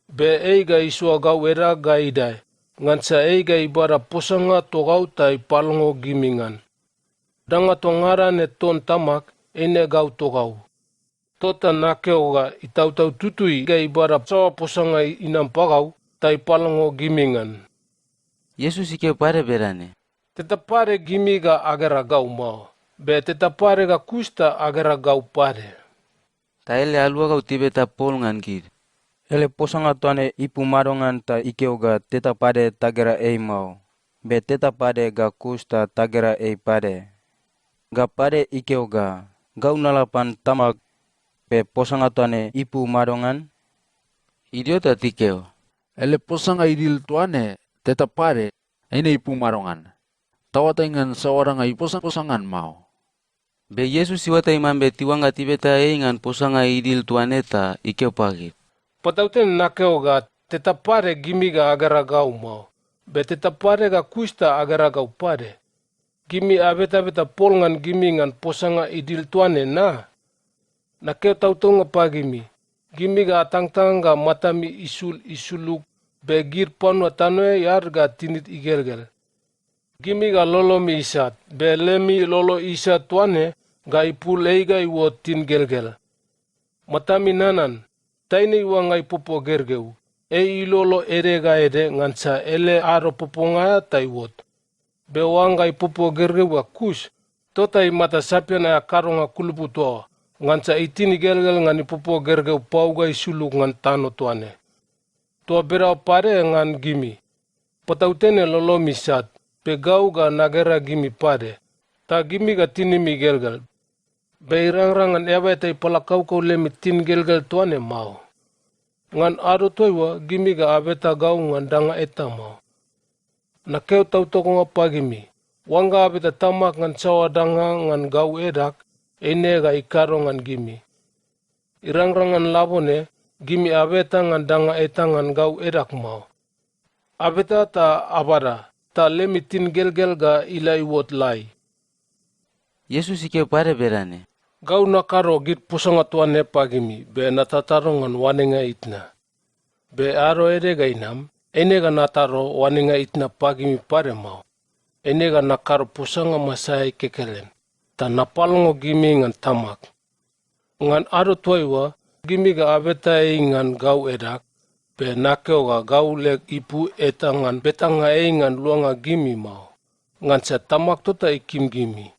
Be eiga isua gau era ga idai. Ngan sa eiga ibara posanga togau tai palongo gimi ngan. Danga to ngarane ton tamak ene gau togau. Tota nakeo ga itautau tutui ga ibara sawa posanga inam pagau tai palongo gimi ngan. Yesus ike pare berane. Teta pare gimi ga agara gau mau. Be teta pare ga kusta agara gau pare. Ta ele alua gau tibe ta pol ngan gir. Ele posanga tuane ipu marongan ta ikeo ga teta pare tagera ei mau. Be teta pare ga kusta tagera ei pare. Ga pare ikeo ga gau nalapan tamak pe posanga tuane ipu marongan. Idiota tikeo. Ele posanga idil tuane teta pare ene ipu marongan. Tawatangan seorang posangan mau. Be Yesus siwata imambe tiwanga tibeta ngan posanga idil tuaneta ikeo pagit. Patauten nakeo ga teta pare gimi ga agara gau mau. Be teta pare ga kusta agara gau pare. Gimi abeta pol ngan gimi ngan posanga idil tuane na. Nakeo tautonga pagimi. Gimi ga atang-tang ga matami isuluk be gir panua tanoe yar ga tinit igergel. Gimi ga lolomi isat, be lemi lolo isat tuane ga ipul eiga iwo tin gelgel. Matami nanan, taini iwa ngai popo gergeu, ilolo ere ga ede ngansa ele aro popo ngaya taiwot. Be wangai popo gergeu ga kus, tota imata sapian aya karonga kulupu toa, ngansa itini gelgel ngani popo gergeu pau ga isuluk ngan tano tuane. Tua berau pare ngan gimi, patautene lolomi sat, pe gau ga nagera gimi pade, ta gimi ga tinimi gelgel. Be irang-rangan eba tai palakau kau lemi tin gelgel tuane mau. Ngan aro toiwa gimi ga abeta gau ngan danga eta mau. Nakeo tau toko nga pagimi, wanga abeta tamak ngan sawa danga ngan gau edak, ene ga ikaro ngan gimi. Irang-rangan labone, gimi abeta ngan danga eta ngan gau edak mau. Abeta ta abara, ta lemi tin gelgel ga ilai wot lai. Yesus ike pare berane. Gau nakaro git pusanga tuane pagimi, be natataro ngan wanenga itna. Be aro ere ga inam, ene ga nataro wanenga itna pagimi pare mau. Ene ga nakaro pusanga masai kekelen, ta napalongo gimi ngan tamak. Ngan aro tuaiwa, gimi ga abeta ngan gau edak, be nakeo ga gau lek ipu eta ngan betanga ngan luanga gimi mau. Ngan sa tamak tota ikim gimi.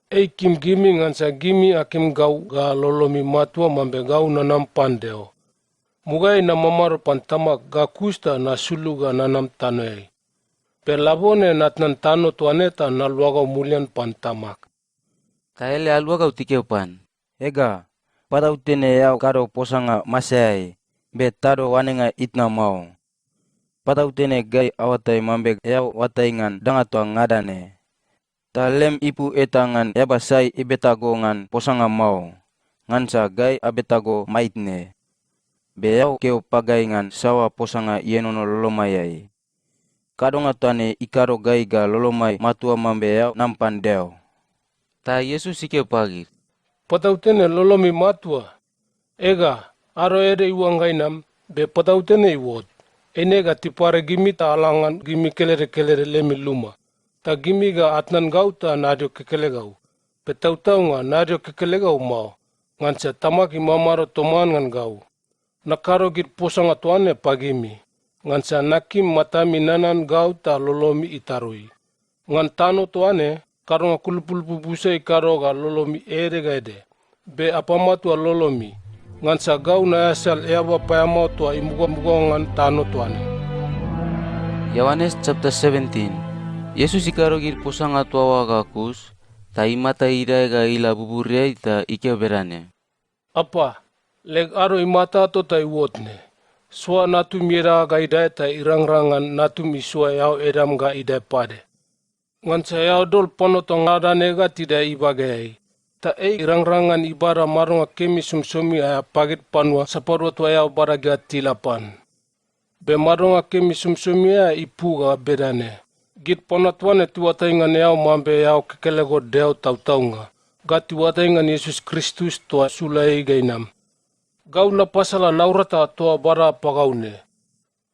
Kim gimi ngan sa gimi akim gau ga lolomi matua mambe gau nanam pandeo. Mugai na mamaro pantamak ga kusta na sulu ga nanam tanoei. Pe labone natnan tano tuaneta na luaga mulian pantamak. Kaele aluaga utikeo pan. Ega, patautene yau karo posanga masai. Be taro wanenga itna mau. Patautene gai awatai mambe yau watai ngan danga tua ngadane. Ta lem ipu etangan eba sai ibetago ngan posanga mau. Ngansa gai abetago maitne. Be yau keo pagai ngan sawa posanga yenono lolomayai. Kadonga tuane ikaro gai ga lolomai matua mambe yau nampan deo. Ta Yesus ike pagit. Patautene lolomi matua. Ega, aro ere iwangainam, be patautene iwot. Ene ga tipare gimi ta alangan gimi kelere lemi luma. Ta gimi ga atnan gau ta nario kekele gau. Pe tau nga nario kekele gau mau. Ngansa tamak imamaro toman ngan gau. Nakaro git posanga tuane pagimi. Ngansa nakim matami nanan gau ta lolomi itarui. Ngan tano tuane, karonga kulupulupu busa ikaro ga lolomi ere ga ede. Be apamatua lolomi. Ngansa gau na asal eaba payamau tua imuga-muga ngan tano tuane. Yohanes chapter 17. Yesus ikaro gir posanga tua waga kus, ta imata idai ga ila buburiai ta ike berane. Apa, leg aro imata to ta iwotne. Sua natum ira ga idai ta irangrangan natum isua yao edam ga idai pade. Ngan sa yao dol pono to ngadane ga tidak ibagai. Ta irangrangan ibara marunga kemi sumsumi aya pagit panwa saparwa to yao baraga tilapan. Be marunga kemi sumsumi aya ipu ga bedane. Git pono tuane tiwata ingan yao mambe yao kekelego deo tautaunga. Ga tiwata ingan Yesus Kristus toa sulai gainam. Gau na pasala naurata toa bara pagaune.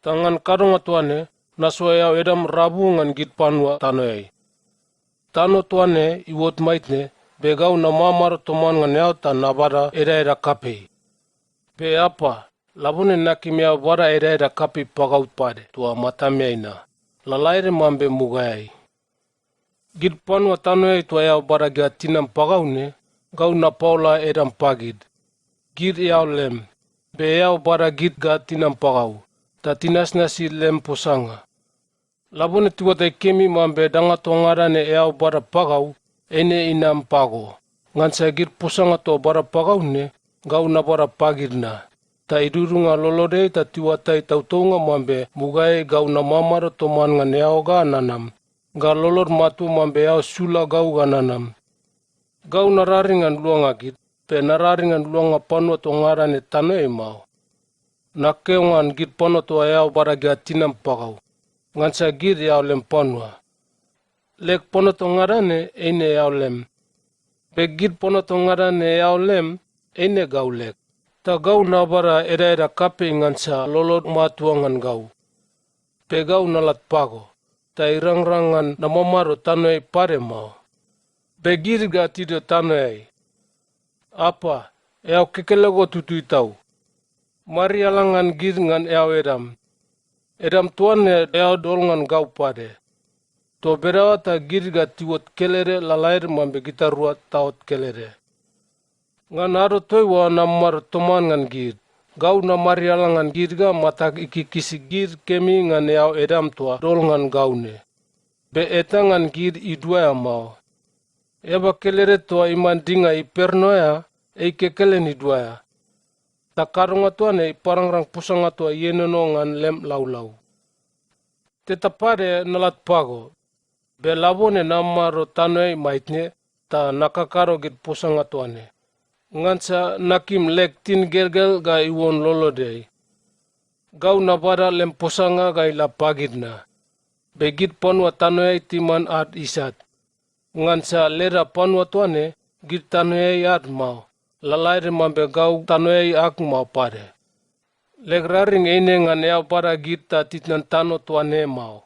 Tangan karunga tuane nasua yao edam rabu ngan git panwa tanoai. Tano tuane iwot maitne be gau na mamaro toman ngan yao ta nabara era kape. Be apa, labune nakim yao bara era kape pagaut pade tua matamia ina. Lalaire mambe mugai. Gid panwa tanoai tua yao bara ga tinam pagaune, gau na paula edam pagid. Gid yao lem, be yao bara gid ga tinam pagau, ta tinas nasi lem posanga. Labune tiwata kemi mambe danga tongarane yao bara pagau, ene inam pago. Ngansa gid posanga to bara pagau ne, gau na bara pagid na. Ta idurunga lolode ta tiwata tautonga mambe mugai gau na mamaro toman ngan yao ga nanam. Ga lolor matu mambe yao sula gau ga nanam. Gau nararingan luanga gid, pe nararingan luanga panwa tongarane tanoe mau. Nakeongan gid panwa to yao bara ga tinam pagau. Ngansa gid yao lem panwa. Lek panwa tongarane ene yao lem. Pe gid panwa tongarane yao lem ene gau lek. Ta gau na bara era kape ngansa lolot matuangan gau. Pe gau nalat pago. Ta irangrangan na mamaro tanoe pare mau. Be gid ga tido tanoe. Apa, yao kekelego tutui tau. Mari alangan gid ngan yao edam. Edam tuane yao dolngan gau pade. To berawa ta gid ga tiwot kelere lalair mambe kita ruat taot kelere. Ngan aro toi wa namar toman ngan gid. Gau na mari alangan gid ga matak ikikisi gid kemi ngan yao edam tua dol ngan gau ne. Be etangan gid idua mau. Eba kelere tua iman dinga iperno ya, kekelen idua ya. Takarunga tuane iparangrang pusanga tua yenono ngan lem lau-lau. Tetapare nalat pago. Be labone namaro tanoe maitne ta nakakaro gid pusanga tuane. Ngansa nakim lek tin gergel ga iwon lolodei. Gau nabara lem posanga ga ila pagid na. Begit panwa tanoe timan ad isat. Ngansa lera panwa tuane gid tanoe ad mau. Lalaire mambe gau tanoe ak mau pare. Lek raring ene ngan yao para gid ta titnan tano tuane mau.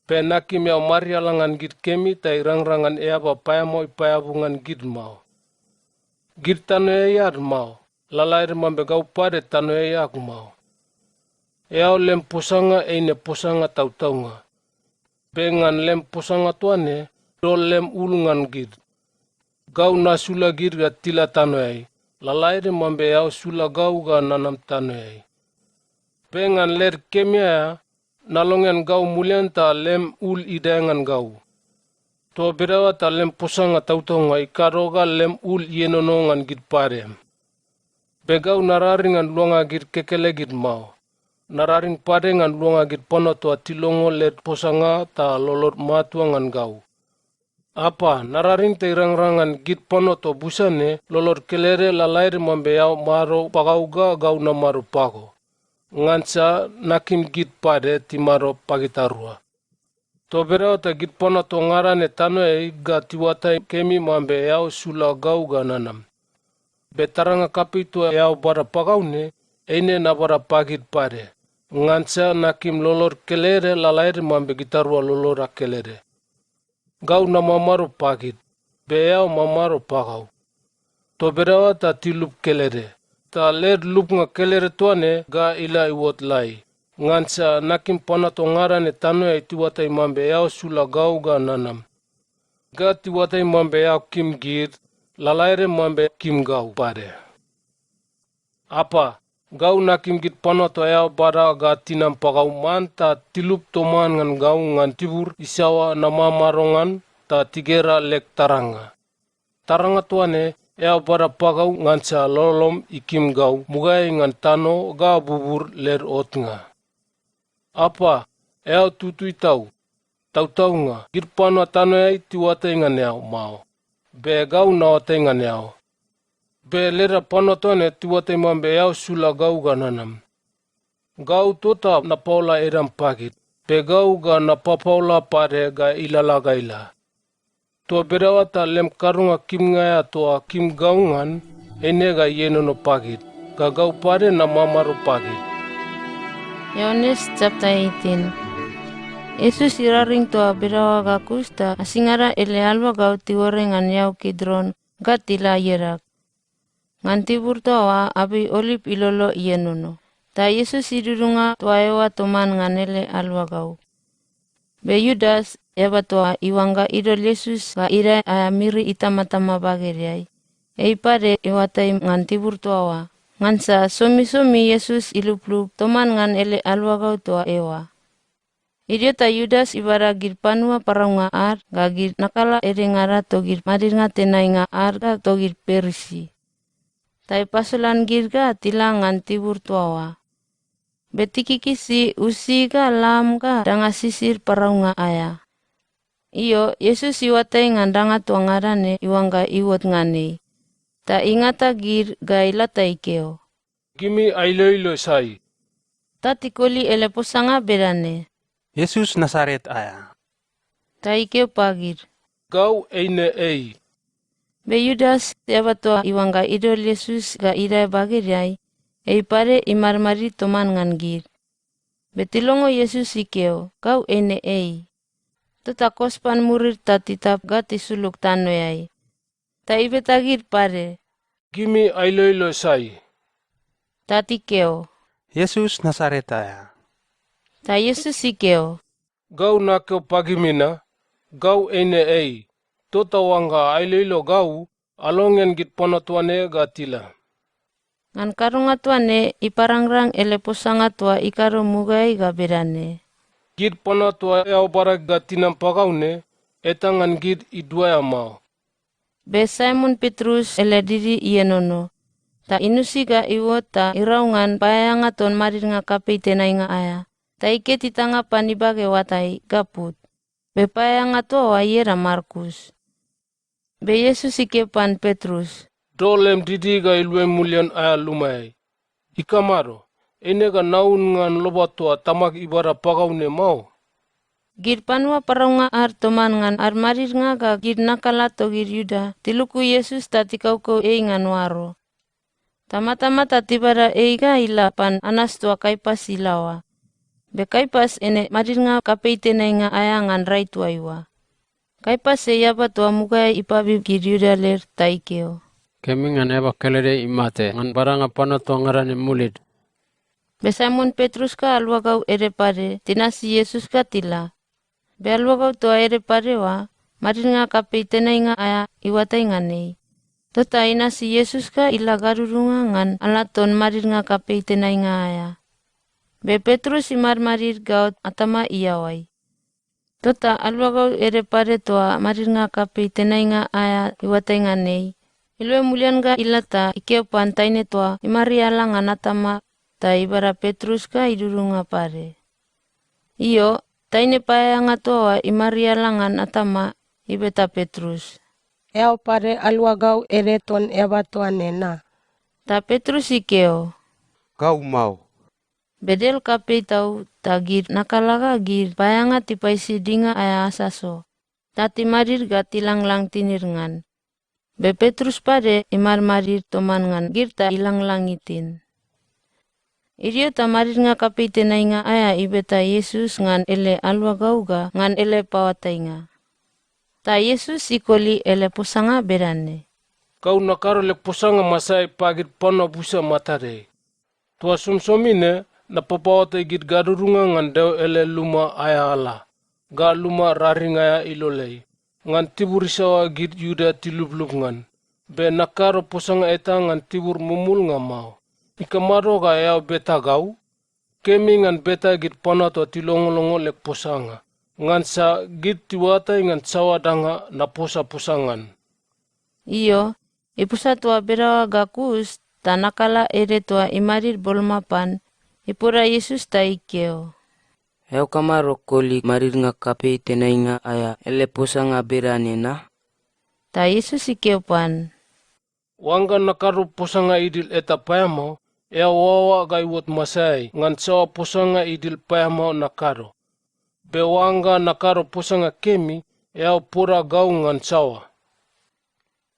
Pe nakim yao marialangan gid kemi ta irangrangan eaba payamo ipayabungan gid mau. Gid tanoe ad mau. Lalaire mambe gau pare tanoe ak mau. Yao lem posanga ene posanga tautaunga. Pengan lem posanga tuane, do lem ulungan gid. Gau na sula gid ga tila tanoe. Lalaire mambe yao sula gau ga nanam tanoe. Pengan ler kemia nalongen gau mulian ta lem ul idangan gau. To berawa ta lem posanga tautonga ikaroga lem ul yenonongan gid parem. Begau nararingan luanga gid kekele gid mau. Nararing padengan luanga gid pono toa tilongo let posanga ta lolot matuangan gau. Apa nararing te irangrangan gid pono to busane lolot kelere lalaire mambe yao maro pagauga gau na maro pago. Ngansa nakim gid pade ti maro pagitarua. To berao ta gid pono to ngarane tanoe ga tiwata kemi mambe yao sula gau ga nanam. Betaranga kapitu yao bara pagaune ene na bara pagid pade. Ngansa nakim lolor kelere lalaire mambe gitarua lolora kelere. Gau na mamaro pagid, beyao mamaro pagau. To berawa ta tilup kelere. Ta ler lup nga kelere tuane ga ila iwot lai. Ngansa nakim pana to ngarane tanoe tiwatai mambe yao sula gau ga nanam. Ga tiwatai mambe yao kim gir, lalaire mambe kim gau pade. Apa? Gau nakim git pano to yao bara ga tinam pagau man ta tilup toman ngan gau ngan tibur isawa nama marongan ta tigera lek taranga. Taranga tuane ea bara pagau ngansa lolom ikim gau mugai ngan tano ga bubur ler otnga. Apa ea tutui tau nga girpano tano ai tiwate ngan ea mau. Be gau na wate ngan ea. Be lera pano tuane tiwate mambe ea sula gau gananam. Gau tota na paula eram pagit. Be gau ga na papaula pare ga ilala gaila. Tua berawata lem karunga kim ngaya tua kim gaungan ene ga yeno no pagit. Ga gau pare na mamaru pagit. Yohanes chapter 18. Yesus iraring tua berawa ga kusta asingara ele alwa gau tiworengan yau kidron ga tila yerak. Ngan tibur toa abi olip ilolo yenono. Ta Yesus idurunga tua ewa toman ngan ele alwa gau. Be Yudas eba toa iwanga idol Yesus ga ira ayamiri itamatama bageriai. Pare iwatai ngan tibur toa. Ngansa somi Yesus iluplup toman ngan ele alwa gau toa ewa. Idiota Yudas ibara gir panua paraunga ar ga gir nakala erengara to gir madirnga tenainga ar ga to gir perisi. Tai pasulan gir ga tilang ngan tibur toa. Betiki kisi usi ga lam ga danga sisir paraunga aya. Iyo Yesus iwatai ngandanga tuangarane iwanga iwot ngane. Ta ingata gir ga ilata ikeo. Gimi ailoilo sai. Ta tikoli ele posanga berane. Yesus Nasaret aya. Ta ikeo pagir. Gau eine ei. Be Yudas eba toa iwanga idol Yesus ga ira bagiriai. Pare imarmari toman ngan gir. Betilongo Yesus ikeo, kau ene ei. Tota kospan murir ta titap gati suluk tanoyai. Ta ibetagir pare. Gimi ailoilo sai. Ta tikeo. Yesus Nasaret aya. Ta Yesus ikeo. Gau nakeo pagimina, gau ene ei. Tota wanga ailoilo gau, alongen git ponotuane gatila. Ngan karunga tuane iparangrang ele posanga tua ikaro mugai ga berane. Git ponotua ea barak gatinam pagaune, etangan git idua mau. Be Simon Petrus ele diri ienono. Ta inusi ga iwo ta iraungan payanga ton marir nga kapei tenai nga aya. Ta ike titanga panibage watai gaput. Be payanga tua wa iera Markus. Be Yesus ike pan Petrus. Dolem didi ga ilwe mulian aya lumai. Ikamaro, ene ga naun ngan lobatua tamak ibara pagaune mau. Gir panua paraunga ar toman ngan ar marir nga ga gir nakala to gir Yuda. Tiluku Yesus tatikau ngan waro. Tamata tibara ga ila pan anas tua Kaipas ilawa. Be Kaipas ene marir nga kapei tenai nga aya ngan rai tua iwa. Kaipas yaba tua mugai ipabib gir Yuda ler taikeo. Kemi ngan eba kelede imate ngan baranga pano tua ngarane mulid. Be Simon Petrus ka alwa gau ere pare tinasi Yesus ka tila. Be alwa gau tua ere pare wa marir nga kapei tenai nga aya iwatai nganei. Tota inasi Yesus ka ila garurunga ngan alaton marir nga kapei tenai nga aya. Be Petrus imar marir gaut atama iyawai. Tota alwa gau ere pare tua marir nga kapei tenai nga aya iwatai nganei. Ilwe mulian ga ilata ikeo pantaine tua imari ala ngan atama ta ibara Petrus ka idurunga pare. Iyo, taine paya nga toa imari ala ngan atama ibeta Petrus. Eo pare alwa gau ere ton eba tua nena. Ta Petrus ikeo. Kau mau. Bedel kapei tau tagir nakalaga gir paya nga tipaisi dinga aya asaso. Tati marir ga tilang-lang tinir ngan. Be Petrus pare imar marir toman ngan girta ilang langitin. Irio ta marir nga kapei tenai nga aya ibeta Yesus ngan ele alwa gauga ngan ele pawatai nga. Ta Yesus ikoli ele posanga berane. Kau nakaro le posanga masai pagit pano busa matare. Tua sumsomine na papawatai git garurunga ngan deo ele luma aya ala. Ga luma raring aya ilolei. Ngan tibur isawa git Yuda tiluplup ngan. Be nakaro posanga eta ngan tibur mumul nga mau. Ikamaro ga ea beta gau. Kemi ngan beta git panato tilongolongo lek posanga. Ngan sa git tiwatai ngan sawadanga na posa posangan. Iyo, ipusa tua berawa gakus, ta nakala ere tua imarir bolmapan, ipura Yesus ta ikeo. Heo kamaro koli marir nga kape tenai nga aya ele posa nga berane na? Ta Yesus ikeo pan. Wanga nakaru posanga idil eta payamo, ea wawa ga iwot masai, ngan sawa posanga idil payamo nakaro. Be wanga nakaro posanga kemi, ea pura gau ngan sawa.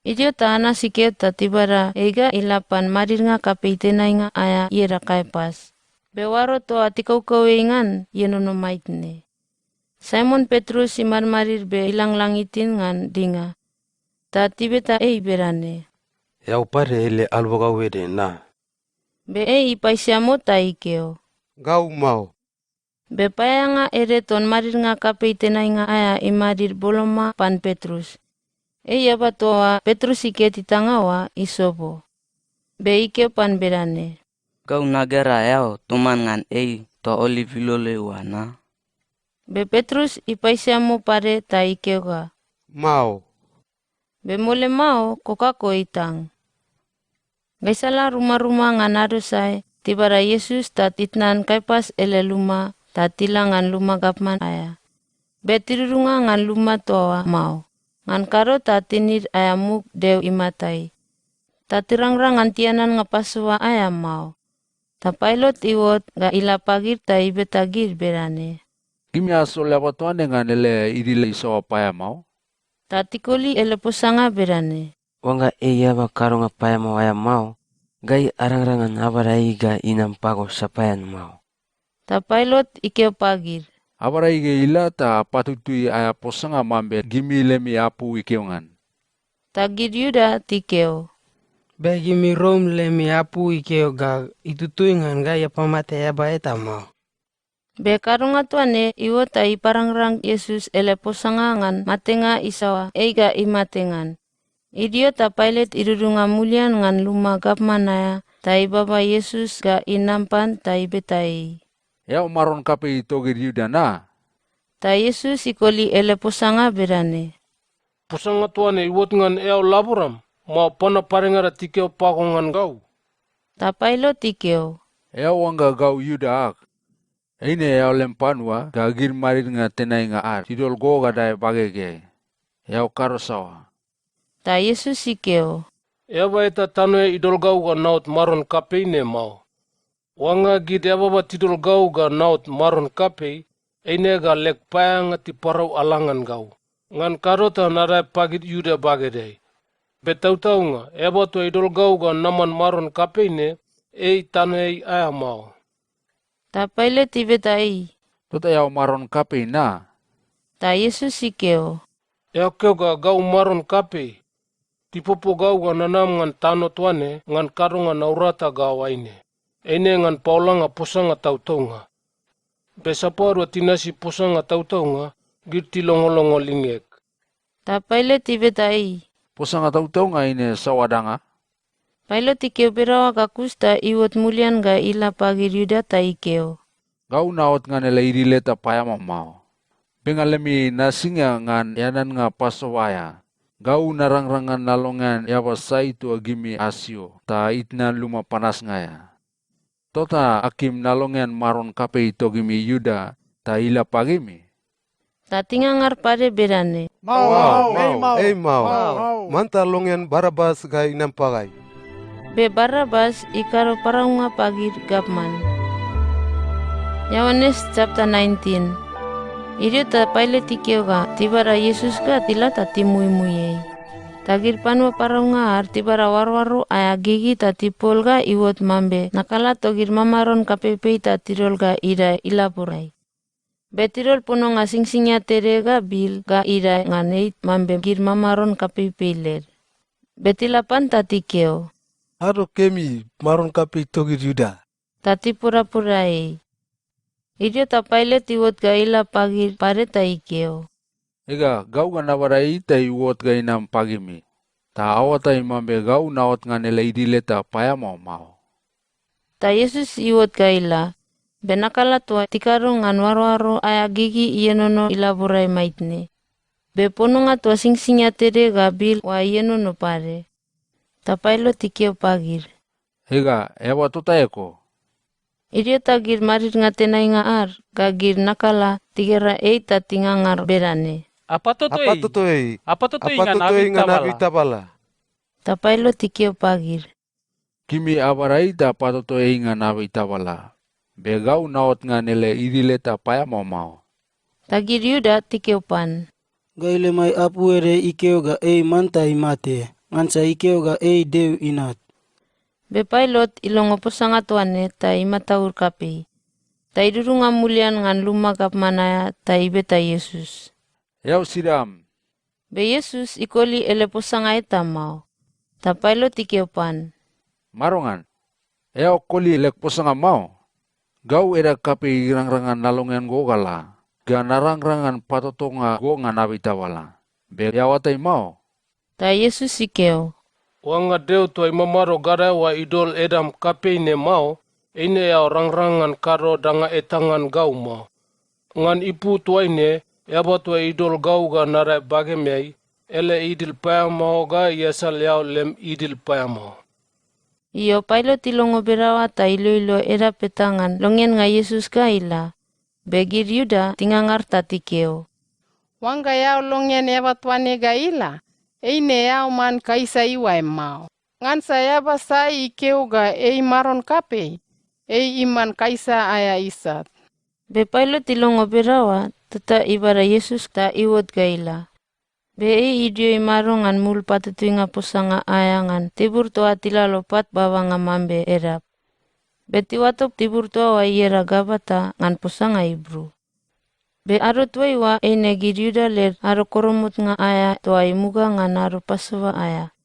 Idio ta ana sikeo ta tibara eiga ilapan marir nga kape tenai nga aya iera kaipas. Be waro to atikau ingan yenono maitne. Simon Petrus imar marir be ilang langitin ngan dinga. Ta tibeta berane. Yau pare ele alwa gau ede na. Be ipaisiamo ta ikeo. Gau mau. Be payanga ere ton marir nga kape tenai nga aya imarir boloma pan Petrus. Yaba toa Petrus ike titangawa isobo. Be ikeo pan berane. Kau nagara yao tuman ngan to olivilole wana. Be Petrus ipaisiamo pare ta ikeo ga. Mau. Be mole mau kokako itang. Gaisala rumah-rumah ngan adosai, tibara Yesus ta titnan kaipas ele luma, ta tilangan luma gapman aya. Be tirurunga ngan luma toa mau, ngan karo ta tinir aya muk deu imatai. Ta tirang-rang ngan tianan ngapasua aya mau. Ta pilot iwot ga ilapagir ta ibetagir berane. Kimi aso lewa tuane ngan ele idile iso paya mau? Ta tikoli ele posanga berane. Wanga iya ba karo nga paya mo aya mau, gai arang-rangan abarai ga inam pago sapayan mau. Ta pilot ikeo pagir. Abarai ge ila ta patutui aya posanga mambe gimi lemi apu ikeongan. Ta gir yuda tikeo. Be gimi rom lemi apu ikeo ga itutui ngan ga ya pamate ya baeta mau. Be karunga tuane iwo ta iparangrang Yesus ele posanga ngan matenga isawa eiga imatengan. Idio ta pilot irurunga mulian ngan luma gapmanaya ta ibaba Yesus ga inampan ta ibetai. Ya umaron kape itogir yuda na. Ta Yesus ikoli ele posanga berane. Posanga tuane iwot ngan ea laburam, mau pana parengara tikeo pako ngan gau. Ta pilot ikeo. Ea wanga gau yuda ak. Eine ea lempanua ga gir marir nga tenai nga ar. Tidol go ga dai bagege. Ea karo sawa. Ta Yesus ikeo. Ea baeta tanoe idol gau ga naut maron kapei ne mau. Wanga gid ea baba tidol gau ga naut maron kapei, eine ga lek payanga ti parau alangan gau. Ngan karota narai pagit yuda bagedei. Betau-tau nga, ea bato idol gau ga naman maron kapei ne, tanoe aya mau. Ta pilot ibetai. Tota ea umaron kapei na. Ta Yesus ikeo. Ea keo ga gau maron kapei. Tipopo gau ga nanam ngan tano tuane ngan karunga naurata ga waine. Eine ngan paulanga posanga tautau nga. Besaparu tinasi posanga tautau nga, girti longolongo lingek. Ta pilot ibetai. Posanga tautau nga ine sawadanga. Pilot ikeo berawa kakusta iwot mulian ga ila pagir yuda ta ikeo. Gau naot ngan ele irile ta payama mau. Bengalemi nasinga ngan yanan nga pasawaya. Gau narang-rangan nalongan yaba saitu agimi asio ta itna luma panas ngaya. Tota akim nalongan maron kape ito gimi yuda ta ila pagimi. Ta tingangar pare berane. Mau. Manta longen Barabas ga inam pagai. Be Barabas ikaro paraunga pagir gapman. Yohanes chapter 19. Idio ta pilot ikeo ga tibara Yesus ga tila ta timui-muyei. Tagir panwa paraunga ar tibara warwaru aya gigi ta tipol ga iwot mambe nakala togir mamaron kapepei ta tirol ga ira ilapurai. Betirol puno nga singsingya tere ga bil ga ira nganeit mambe gir mamaron kapepei ler. Betilapan ta tikeo. Aro kemi maron kapei togir yuda. Tati pura-purai. Idio ta pilot iwot ga ila pagir pare ta ikeo. Ega gau ga nawarai ta iwot ga inam pagimi. Ta awata imambe gau naot ngan ele idile ta payama mau. Ta Yesus iwot ga ila. Benakala tua tikaru ngan waro-waro aya gigi ienono ilaburai maitne. Be pononga tua singsinga tere ga bil wa yeno no pare. Tapailo tikeo pagir. Ega, ewa tota eko. Irio tagir marir ngatena inga ar, gagir nakala tigera eita tingangar berane. Apa toto ei? Apa toto inga nabi tabala? Tapailo tikeo pagir. Kimi abarai da patoto inga nabi tabala. Begau naot nga nele idileta paya mau. Tagir Yuda tikeo pan. Gaile mai apu ere ikeo ga ei manta imate. Ngansa ikeo ga ei deu inat. Be pilot ilongo posanga tuane ta imataur kapi. Ta idurunga mulian ngan lumagap manaya ta ibeta Yesus. Yau siram. Be Yesus ikoli ele posanga eta mau. Ta pilot ikeupan. Marongan. Yau koli elek posanga mau. Gau era kapi irang-rangan nalongan go gala. Ganarang-rangan patotonga go nganabita wala. Be yawatai mau. Ta Yesus ikeo. Wanga deu tuai mamaro gara wa idol edam kapei ne mau, ine ya orang-rangan karo danga etangan gau mau. Ngan ipu tuai ne, eba tuai idol gau ga narai bage mei, ele idil paya mau ga yasal yau lem idil paya mau. Iyo pilot ilongo berawa ta ilo era petangan longen nga Yesus ga ila. Begir Yuda tingangar tatikeo. Wanga yau longen eba tuane ga ila. Eine yau man kaisa iwai mau. Ngan saya basai ikeu ga ei maron kape. Ei iman kaisa aya isat. Be pilot ilongo berawa tata ibara Yesus ta iwot gaila. Be ei idio imarongan mul patutuinga posanga ayangan tibur toa tila lopat bawanga mambe erap. Be tiwatok tibur toa wa iera gabata ngan posanga Ibru. Be aro tuai wa ene Yuda ler aro koromut nga aya toa imuga ngan aro paswa aya.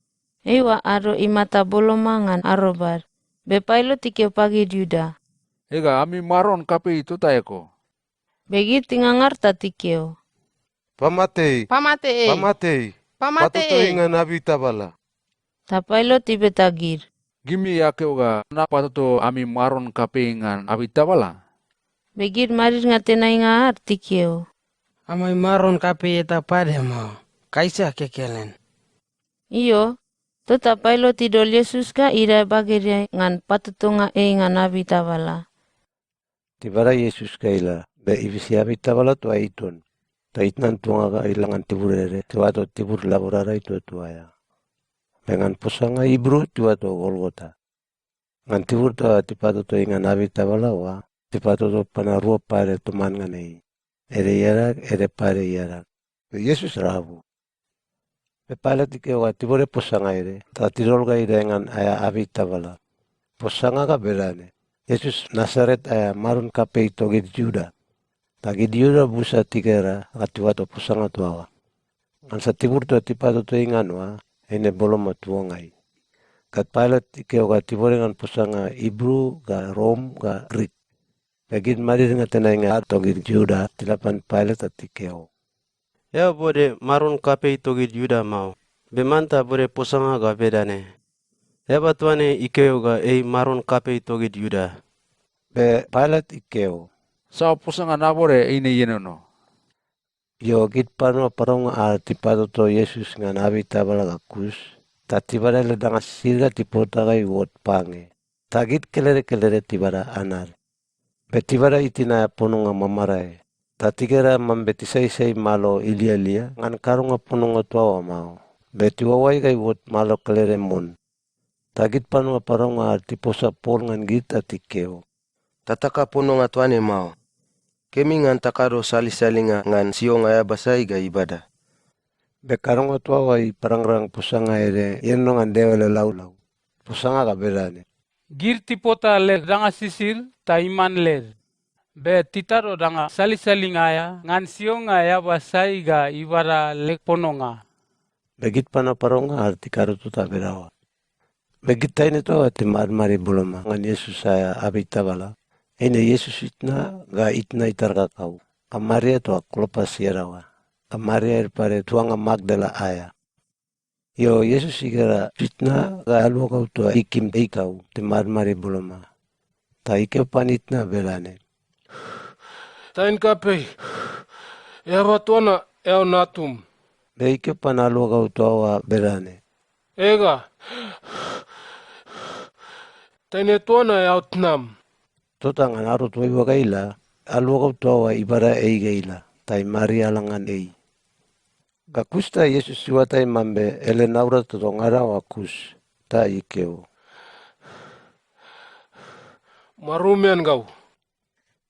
Ewa aro imata boloma ngan aro bar. Be pilot ikeo pagi Yuda. Ega ami maron kape itu ta eko. Begi tingangar tatikeo. Pamatei. Patoto inga nabi tabala. Ta pilot ibe tagir. Gimi yakeo ga na patoto ami maron kape ingan abi tabala. Begir marir ngatena inga artikeo. Amai maron kape eta pade mau. Kaisa kekelen. Iyo, tota pilot idol Yesus ka ira bageria ngan patutunga ngan abi tabala. Tibara Yesus ka ila, be ibisi abi tabala tua itun. Ta itnan tunga ka ilangan tiburere, tuato tibur laborara itu tuaya. Dengan pusanga Ibru tuato Golgota. Ngan tibur tua tipato to ingan abi tabala wa. Tipato panarua pare tuman ngane. Ere yarak, ere pare yarak. Yesus rabu. Pepala tike wa tibore posanga ere. Ta tirol ga ire ngan aya abita bala. Posanga ka berane. Yesus Nazaret aya marun kape ito gid Juda. Ta gid Juda busa tikera katiwato posanga tuawa. Ngan sa tibur to tipato to ingan wa. Ene boloma tuangai. Kat pilot tike wa tibore ngan posanga Ibru ga Rom ga Greek. Begit marir ngatena inga togir Juda tilapan pilot atikeo. Ya bode marun kape togir Juda mau. Bemanta bode posanga ga bedane. Ya batuane ikeo ga ei marun kape togir Juda. Be pilot ikeo. Sa posanga nabore ine yenono. Yo git pano parong tipato to Yesus ngan abi tabala ga kus. Tatibara le danga sirga tipota ga iwot pange. Tagit kelere tibara anar. Betibara itina pononga mamarae. Tatigera mambetisai malo ilia ngan karunga pononga tua mau. Betiwawai kai wot malo kelere mon. Tagit panonga paronga tiposa pol ngan gita tikeo. Tataka pononga tuane mau. Kemi ngan takaro sali-salinga ngan sionga ya basai ga ibada. Bekarunga tua wai parangrang pusanga ere yenno ngan dewele laulau. Pusanga ka berane. Gir tipota ler danga sisir ta iman ler. Be titaro danga sali-sali ngaya ngan sionga ya basai ga ibara lek pononga. Begit pana paronga arti karutu ta berawa. Begit taine to ati mari buloma ngan Yesus saya abita bala. Ine Yesus itna ga itna itarga kau. Kamaria to klopas yerawa. Kamaria pare tuanga Magdala aya. Yo Yesus igera fitna ga alwa kau to ikim ikau te mari buloma. Ta ike panitna belane. Tain kapei. Ea watuana eo natum. Be ike pan alua kau toa berane. Ega. Taine tuana e autnam. Tota ngan aro tuai wakaila, alua kau toa ibara eigeila, tai Maria langan ei. Kakusta Yesus siwatai mambe ele naura toto ngara wakus, ta ikeo. Marumian kau.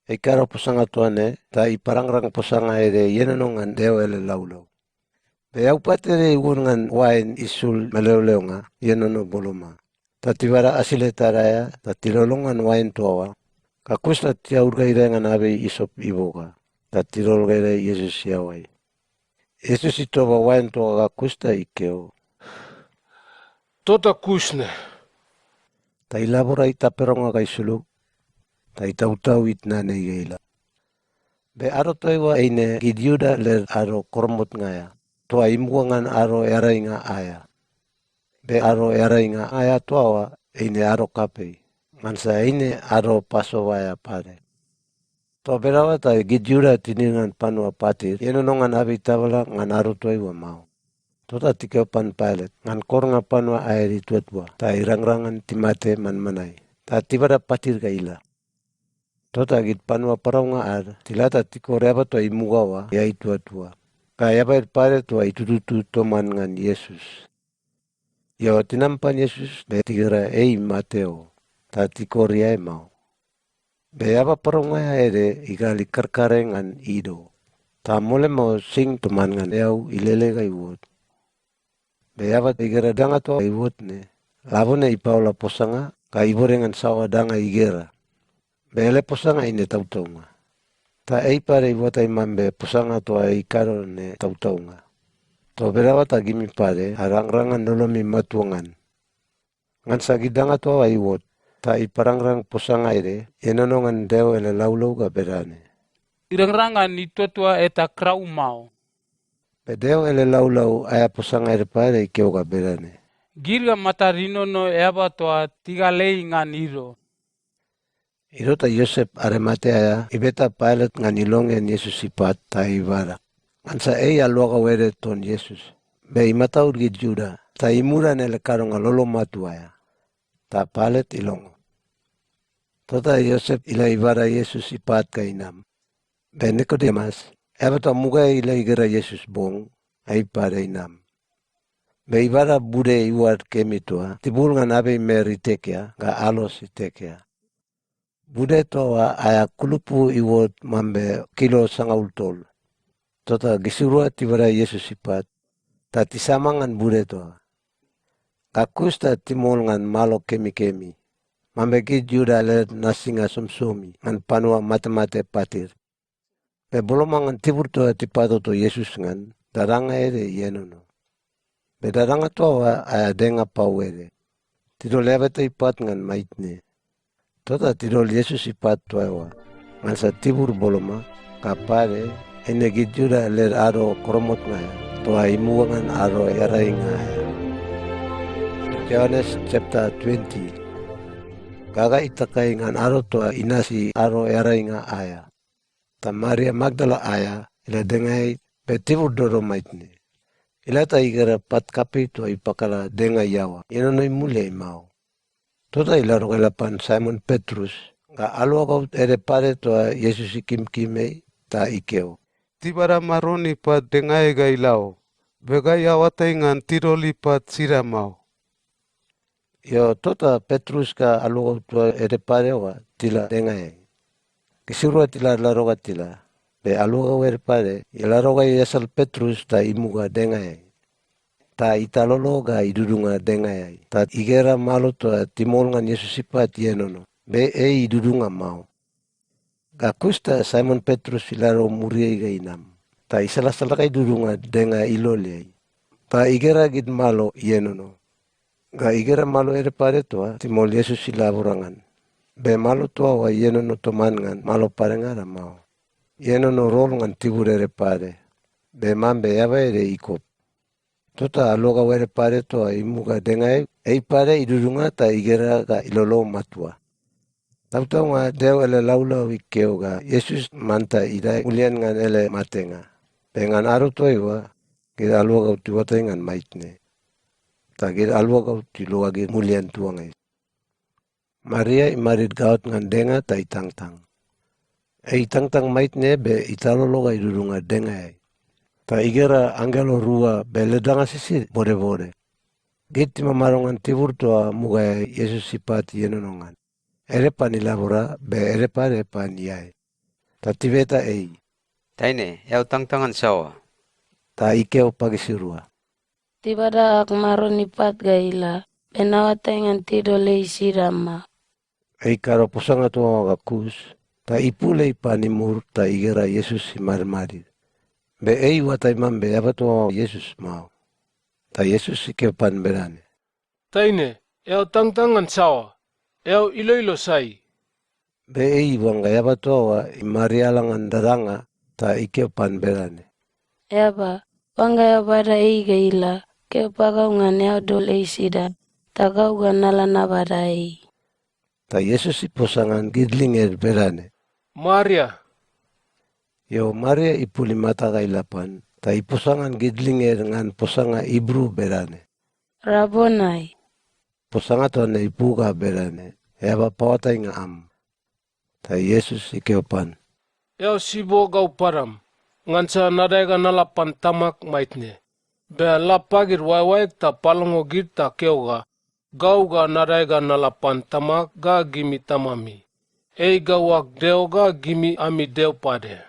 Ikara posanga tuane, ta iparangrang posanga ere yenanongan deo ele laulau. Be au patere iwungan wain isul meleuleonga, yenano boloma. Ta tibara asile taraya, ta tilolongan wain toa. Kakusta tia urgairengan abe isop iboga, ta tilolgaire Yesus yawai. Yesus itoba wain toa kakusta ikeo. Tota kusne. Ta ilabora itaperonga kaisuluk, ta itautau itnane igeila. Be aro toiwa eine gidiuda ler aro kormot ngaya. Toa imuangan aro erainga aya. Be aro erainga aya toa eine aro kapei. Mansa eine aro pasowaya pare. Toa berawa ta gidiuda tiningan panua patir. Yenonongan abi tabala ngan aro toiwa mau. Tota tikeo pan Pilate. Ngan kornga panua aeri tuatua. Ta irangrangan timate manmanai. Ta tibara patir kaila. Tota git panua paraunga ar. Tilata tiko reaba toa imugawa ya ituatua. Kaya bair pare tua itututu toman ngan Yesus. Yo tinampan Yesus be tigera ei Mateo. Ta tikoria mau. Be apa paronga ere igali karkare ngan ido. Ta mole mau sing toman ngan yau ilele ga iwot. Be apa tigera danga toa iwot ne. Labone ipaula posanga ka ibore ngan sawa danga igera. Be ele posanga ine tautonga. Ta ei pare iwata imambe posanga toa ikaro ne tautonga. To berawa ta gimi pare harangrangan nolomi matuangan. Ngan sagidanga toa iwot. Ta iparangrang posanga ere yenonongan deo ele laulau ga berane. Irangrangan ituatua eta krau mau. Be deo ele laulau aya posanga ere pare ikeo ga berane. Girga matarino no eaba toa tigalei ngan iro. Irota Yosep Arimatea ibeta Pilate ngan ilongen Yesus ipat ta ibara. Ansa ei aluaga were ton Yesus. Be imataur git Juda. Ta imura nele karonga lolo matuaya. Ta Pilate ilongo. Tota Yosep ila ibara Yesus ipat ka inam. Be Nicodemus. Ebata muga ila igera Yesus bong. Ai pare inam. Be ibara bude iwar kemitua. Tibul ngan abe meri tekea. Ga alos itekea. Bude toa aya kulupu iwot mambe kilo sangaul tol. Tota gisurua tibara Yesus ipat. Ta tisamangan bude toa. Kakusta timol ngan malo kemi-kemi. Mambe ki juda le nasinga somsomi. Ngan panua mate-mate patir. Pe bolomangan tibur toa tipato to Yesus ngan. Daranga ere yenono. Be daranga toa aya denga pawere. Tido lebeta ipat ngan maitne. Tota tidol Yesus ipat tuawa. Ngansa tibur boloma, kapare, ene gijura ler aro koromot ngaya. Toa imuangan aro erai ngaya. Johannes chapter 20. Kaga itakai ngan aro toa inasi aro erai ngaya. Ta Maria Magdala aya, ila dengai pe tibur doro maitne. Ila ta igara pat kapi toa ipakala denga yawa. Inonoi mulai mau. Tota ilaro kelapan Simon Petrus, ga alua kau ere pare toa Yesus ikim kimei ta ikeo. Tibara maroni pat dengai ga ilao, begai awatai ngan tiroli pat siramau. Yo tota Petrus ka alua kau toa ere pare wa tila dengai. Kisurua tila laroga tila, be alua kau ere pare, ilaroga yasal Petrus ta imuga dengai. Ta italolo ga idudunga dengai. Ta igera malo toa timol ngan Yesus ipat yenono. Be idudunga mau. Ga kusta Simon Petrus ilaro muria iga inam. Ta isalasala idudunga denga ilole. Ta igera gid malo yenono. Ga igera malo ere pare toa timol Yesus ilaborangan. Be malo toa wa yenono toman ngan malo parengara mau. Yenono rol ngan tibur ere pare. Be mambe yaba ere ikop. Tota aloga were pare toa imuga dengai, ei pare idudunga ta igera ga ilolo matua. Tautau nga deo ele laulau ikeo ga Yesus manta idai ulian ngan ele matenga. Pengan aro toiwa, gid alua gau ti watai ngan maitne. Ta gid alua gau ti loa gid mulian tuangai. Maria imarit gaut ngan denga ta itang-tang. Itang-tang maitne be italologa idudunga dengai. Ta igera angelo rua be ledanga sisi bode-bode. Gid ti mamarongan tibur toa mugaya Yesus sipati yenonongan. Erepan ilabora be erepan yai. Ta tibeta ei. Taine, yau tang-tangan sawa. Ta ikeo pagisirua. Tibada ak maron ipat gaila, penawatengan tidole isirama. Ei karo posanga toa gakus, ta ipule ipanimur ta igera Yesus imar-marit. Be ei watai mambe apa toa Yesus mau. Ta Yesus ikeo pan berane. Taine, eo tang-tangan sawa. Eo ilo-ilo sai. Be ei wanga apa toa imarialangan daranga ta ikeo pan berane. Yaba, wanga yabada ei gaila, keo pagau ngan yau dol ei sida, tagau ganala nabada ei. Ta Yesus iposangan gidlinger berane. Maria. Yo Maria ipuli mata gailapan, ta iposangan gidlinger ngan posanga Ibru berane. Rabonai. Posanga toa na ipuga berane, yaba pawatai nga am. Ta Yesus ikeopan. Eo sibo gau param. Ngansa nadaiga nalapan tamak maitne. Be lapagir waiwaik ta palongo gir ta keoga. Gau ga nadaiga nalapan tamak ga gimi tamami. Ei gawak deo ga gimi ami deo pade.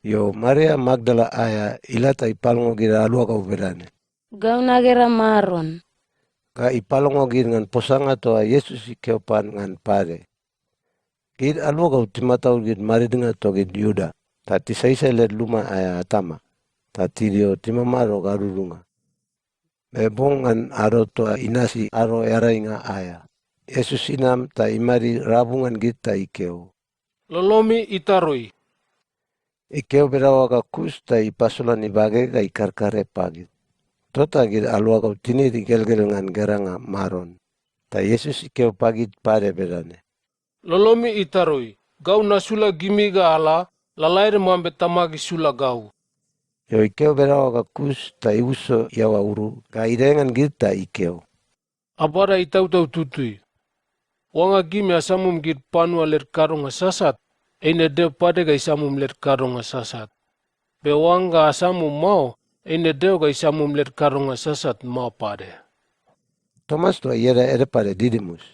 Yo Maria Magdala aya ilata ipalongo gira alua kau berane. Gau nagera maron. Ka ipalongo gir ngan posanga toa Yesus ikeopan ngan pade. Gir alua kau timatau gir maridinga to gir Yuda. Tati saisa let luma aya atama. Tati dio timamaro garurunga. Bebongan aro toa inasi aro erainga aya. Yesus inam ta imari rabungan gita ikeo. Lolomi itaroi. Ikeo berawa ka kus ta ipasulan ibage ka ikarkare pagit. Tota gir alua kau tini digelgel ngan geranga maron. Ta Yesus ikeo pagit pare berane. Lolomi itaroi. Gau nasula gimi ga ala. Lalaire mambe tamagi sula gau. Yo ikeo berawa ka kus ta iuso yawa uru ka irengan gita ikeo. Abara itau-tau tutui. Wanga gimi asamum gir panua ler karunga sasat. Eine deo pade ga isamum ler karunga sasat. Be wanga asamum mau. Eine deo ga isamum ler karunga sasat mau pade. Thomas toa yera ere pade Didimus.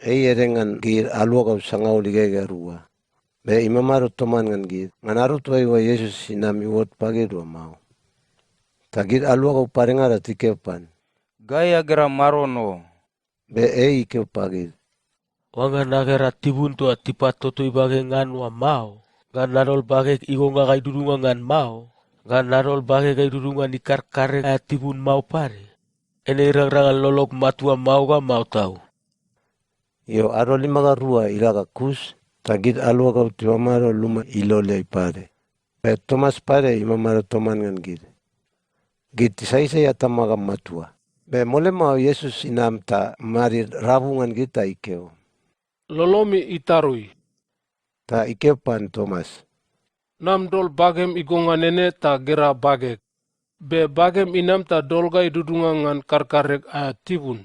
Ei erengan gir alua kau sangau ligega rua. Be imamaro toman ngan gid. Ngan aru tuai wa Yesus sinami wot pagi dua mau. Tagid alua kau parengara tikepan. Gaya gera marono. Be ei keu pagi. Wanga nagera tibun tua tipat toto ibage ngan wa mau. Gan narol bage igonga kai dudunga ngan mau. Gan narol bage kai dudunga ni karkare tibun mau pare. Ene irang-rangan lolok matua mau ga mau tau. Yo aro lima ka rua ilaga kus. Tagid alua kau timamaro luma ilole pare. Be Thomas pare imamaro toman ngan gid. Gid tisai-sai atama ka matua. Be mole mau Yesus inam ta mari rabungan kita ikeo. Lolomi itaroi. Ta ikeo pan Thomas. Nam dol bagem igonga nene ta gera bagek. Be bagem inam ta dolgai dudunga ngan karkarek aya tibun.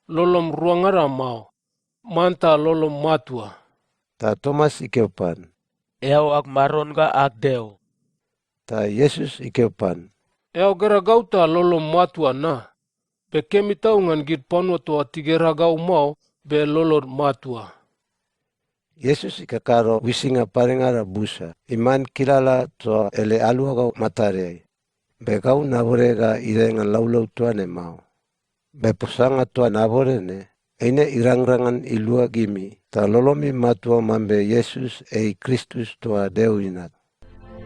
Lolom ruangara mau. Manta lolom matua. Ta Thomas ikeo pan. Eo ak maron ga ak deo. Ta Yesus ikeo pan. Eo gera gauta lolom matua na. Be kemi tau ngan gid panua toa tigera gau mau. Be lolor matua. Yesus ikakaro wisinga parengara busa. Iman kilala toa ele alua kau matarei. Be kau nabore ga irengan laulau tuane mau. Be posanga toa nabore ne. Eine irang-rangan ilua gimi. Ta lolomi matua mambe Yesus ei Kristus toa deu inat.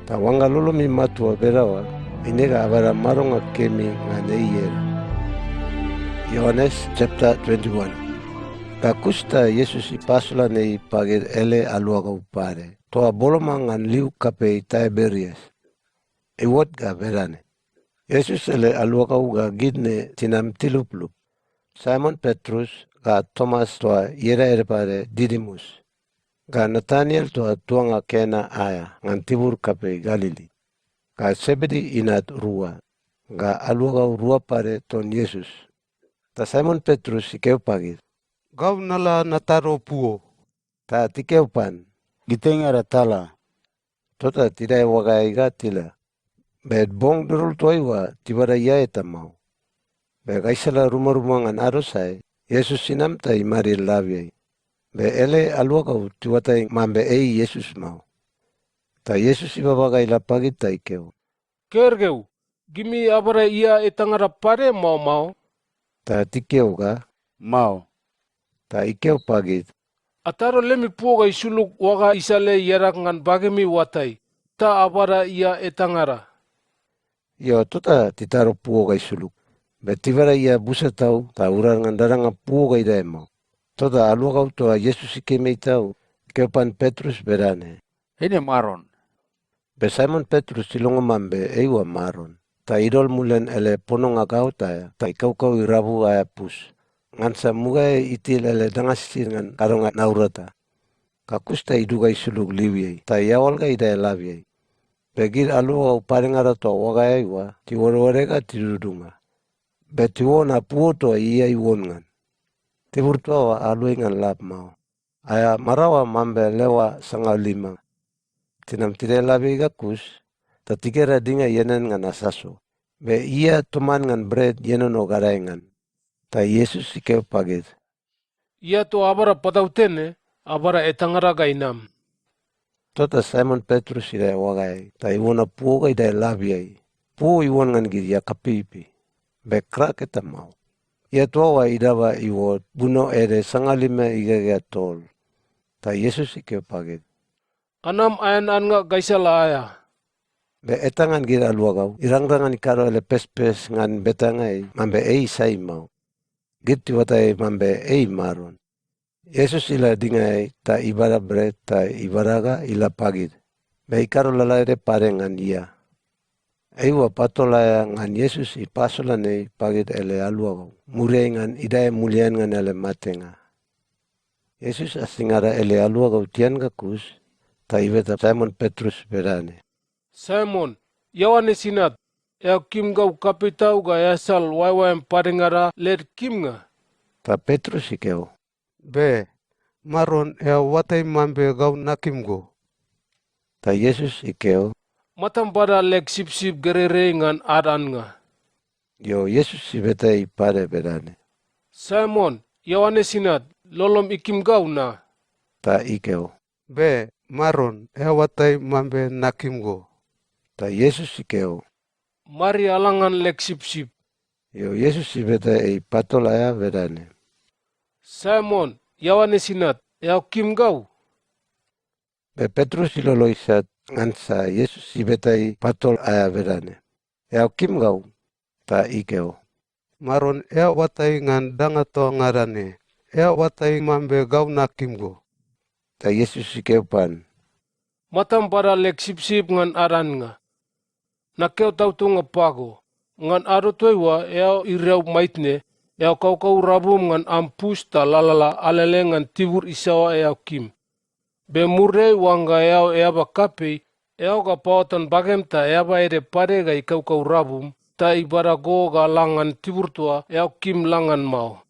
Ta wanga lolomi matua berawa. Ine ga abara maronga kemi ngane iera. Yohanes chapter 21. Kakusta Yesus ipasula nei pagir ele alua kau pare. Toa boloma ngan liu kape Tiberias. Iwot ga berane. Yesus ele alua kau ga gidne tinam tiluplup. Simon Petrus ga Thomas toa yera ere pare Didimus. Ga Nathaniel toa tuanga kena aya ngan tibur kape Galili. Ga Sebedi inat rua. Ga alua gau rua pare ton Yesus. Ta Simon Petrus ikeu pagit. Gau nala nataro puo. Ta tikeu pan. Gitengara tala. Tota tidai wagai ga tila. Bet bong durul toiwa tibara ia eta mau. Be gaisala rumah-rumah ngan arosai, Yesus sinam ta imari labiai. Be ele alua gau tiwatai mambe ei Yesus mau. Ta Yesus ibabagai lapagit ta ikeu. Kergeu, gimi abara ia etangara pare mau. Ta tikeu ga? Mau. Ta ikeu pagit. Ataro lemi puoga isuluk waga isale yarak ngan bagemi watai. Ta abara ia etangara. Yo tota titaro puoga isuluk. Be tibara ia busa tau ta urar ngan daranga puoga ida mau. Tota alua gau toa Yesus ikemei tau. Kepan Petrus berane. Ini maron. Be Simon Petrus silongo mambe eiwa maron. Ta idol mulen ele pononga kau ta ikau irabu aya pus. Ngansa mugai itil ele dangasir ngan karonga naurata. Kakusta iduga isuluk liwiai. Ta iawal ga ida elawiai. Begir alu au parengara to waga eiwa tiwore-worega tidudunga. Be tiwona puo to iya iwon ngan. Tibur toa alu ngan lap mau. Aya marawa mambe lewa sanga 5. Tinam tire labi gakus, tatikera dinga yenen ngan asaso. Be iya toman ngan bread yenen o garangan. Ta Yesus ikeu pagit. Ia to abara patautene, abara etangara gainam. Tota Simon Petrus ida wagai, ta iwona puoga ida labiai. Puo iwon ngan giri ya kapipi. Be krak eta mau. Ia toa idaba iwo buno ere sanga 5 igega tol. Ta Yesus ikeu pagit. Anam ayan nga gaisala aya. Be etangan gira alua gau. Irang-rangan ikaro ele pes-pes ngan betangai mambe ei sai mau. Gitu watai mambe ei maron. Yesus ila dingai ta ibara bread ta ibaraga ila pagit. Be ikaro lalaire pare ngan ia. Eiwa patolaya ngan Yesus ipasola nei pagit ele alua gau. Murei ngan idai mulian ngan ele matenga. Yesus asingara ele alua gau tian gakus. Ta ibeta Simon Petrus berane. Simon, yawane sinat, kim gau kapitau ga yasal waiwaim parengara ler kim nga. Ta Petrus ikeu. Be, maron watai mambe gau nakim go. Ta Yesus ikeu. Matam pada lek sip-sip gerere ngan adan nga. Yo Yesus ibeta ipare berane. Simon, yawane sinat, lolom ikim gau na. Ta ikeu. Be, maron watai mambe nakim go. Ta Yesus ikeu. Mari alangan lek sip-sip. Yo Yesus ibeta patolaya berane. Simon, yawane sinat, kim gau. Be Petrus iloloisat ngansa Yesus ibeta patol aya berane. Kim gau. Ta ikeu. Maron watai ngan dangato ngarane. Watai mambe gau nakim go. Ta Yesus ikeu pan. Matam para lek sip-sip ngan aran nga. Nakeu tau tunga pago. Ngan aro tuewa irau maitne. Kau rabum ngan ampus ta lalala alele ngan tibur isawa kim. Be murrei wanga ba kape. Ga pautan bagem ta ba ere pare ga kau rabum. Ta ibara go ga langan tibur tua kim langan mau.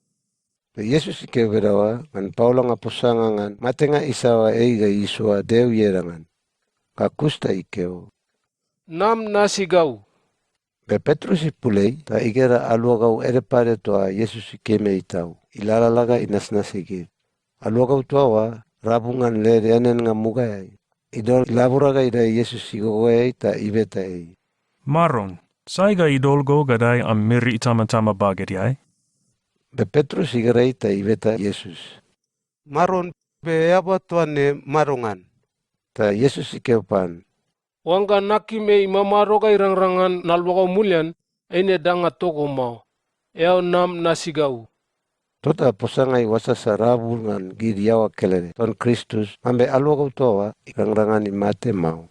Yesus ikeu berawa ngan Paula ngapusanga ngan matenga isawa eiga isua deu yerangan. Kakusta ikeu. Nam nasi gau. Be Petrus ipulei ta igera alua gau ere pare toa Yesus ikeme itau. Ilalalaga inasnasigir. Alua gau toa rabungan le reanen ngamugai. Idol laburaga ida Yesus igogoei ta ibeta ei. Maron, saiga idol go gadai am miri tama-tama baget yai? Be Petrus igerei ta ibeta Yesus. Maron be tuane marongan. Ta Yesus ikeu pan. Wangga nakime imamaroga irang-rangan nalwaka mulian, ene danga toko mau. Nam nasigau. Tota posangai wasasa rabu ngan giriawa kelere. Ton Kristus ambe alwaka toa irang-rangan imate mau.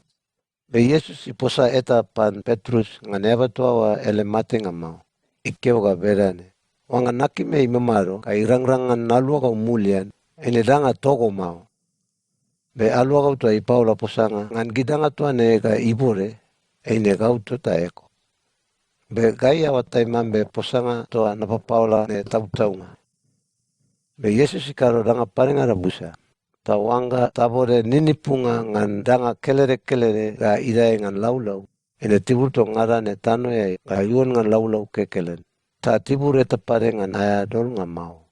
Be Yesus iposa eta pan Petrus ngan eva toa ele mate nga mau. Ikeu ga berane. Wangga nakime imamaro ka irang-rangan nalwaka mulian, ene danga toko mau. Be alua kau tua ipaula posanga ngan gidanga tua ne ka ibore ene kau tota eko. Be gai awatai mambe posanga toa napapaula ne tautaunga. Be Yesus ikaro danga paringa rabusa. Tawanga tabore ninipunga ngan danga kelere-kelere ga idai ngan laulau. Ine tibur to ngara ne tano ya ga yuan ngan laulau kekelen. Ta tibur eta pare ngan aya dol ngan mau.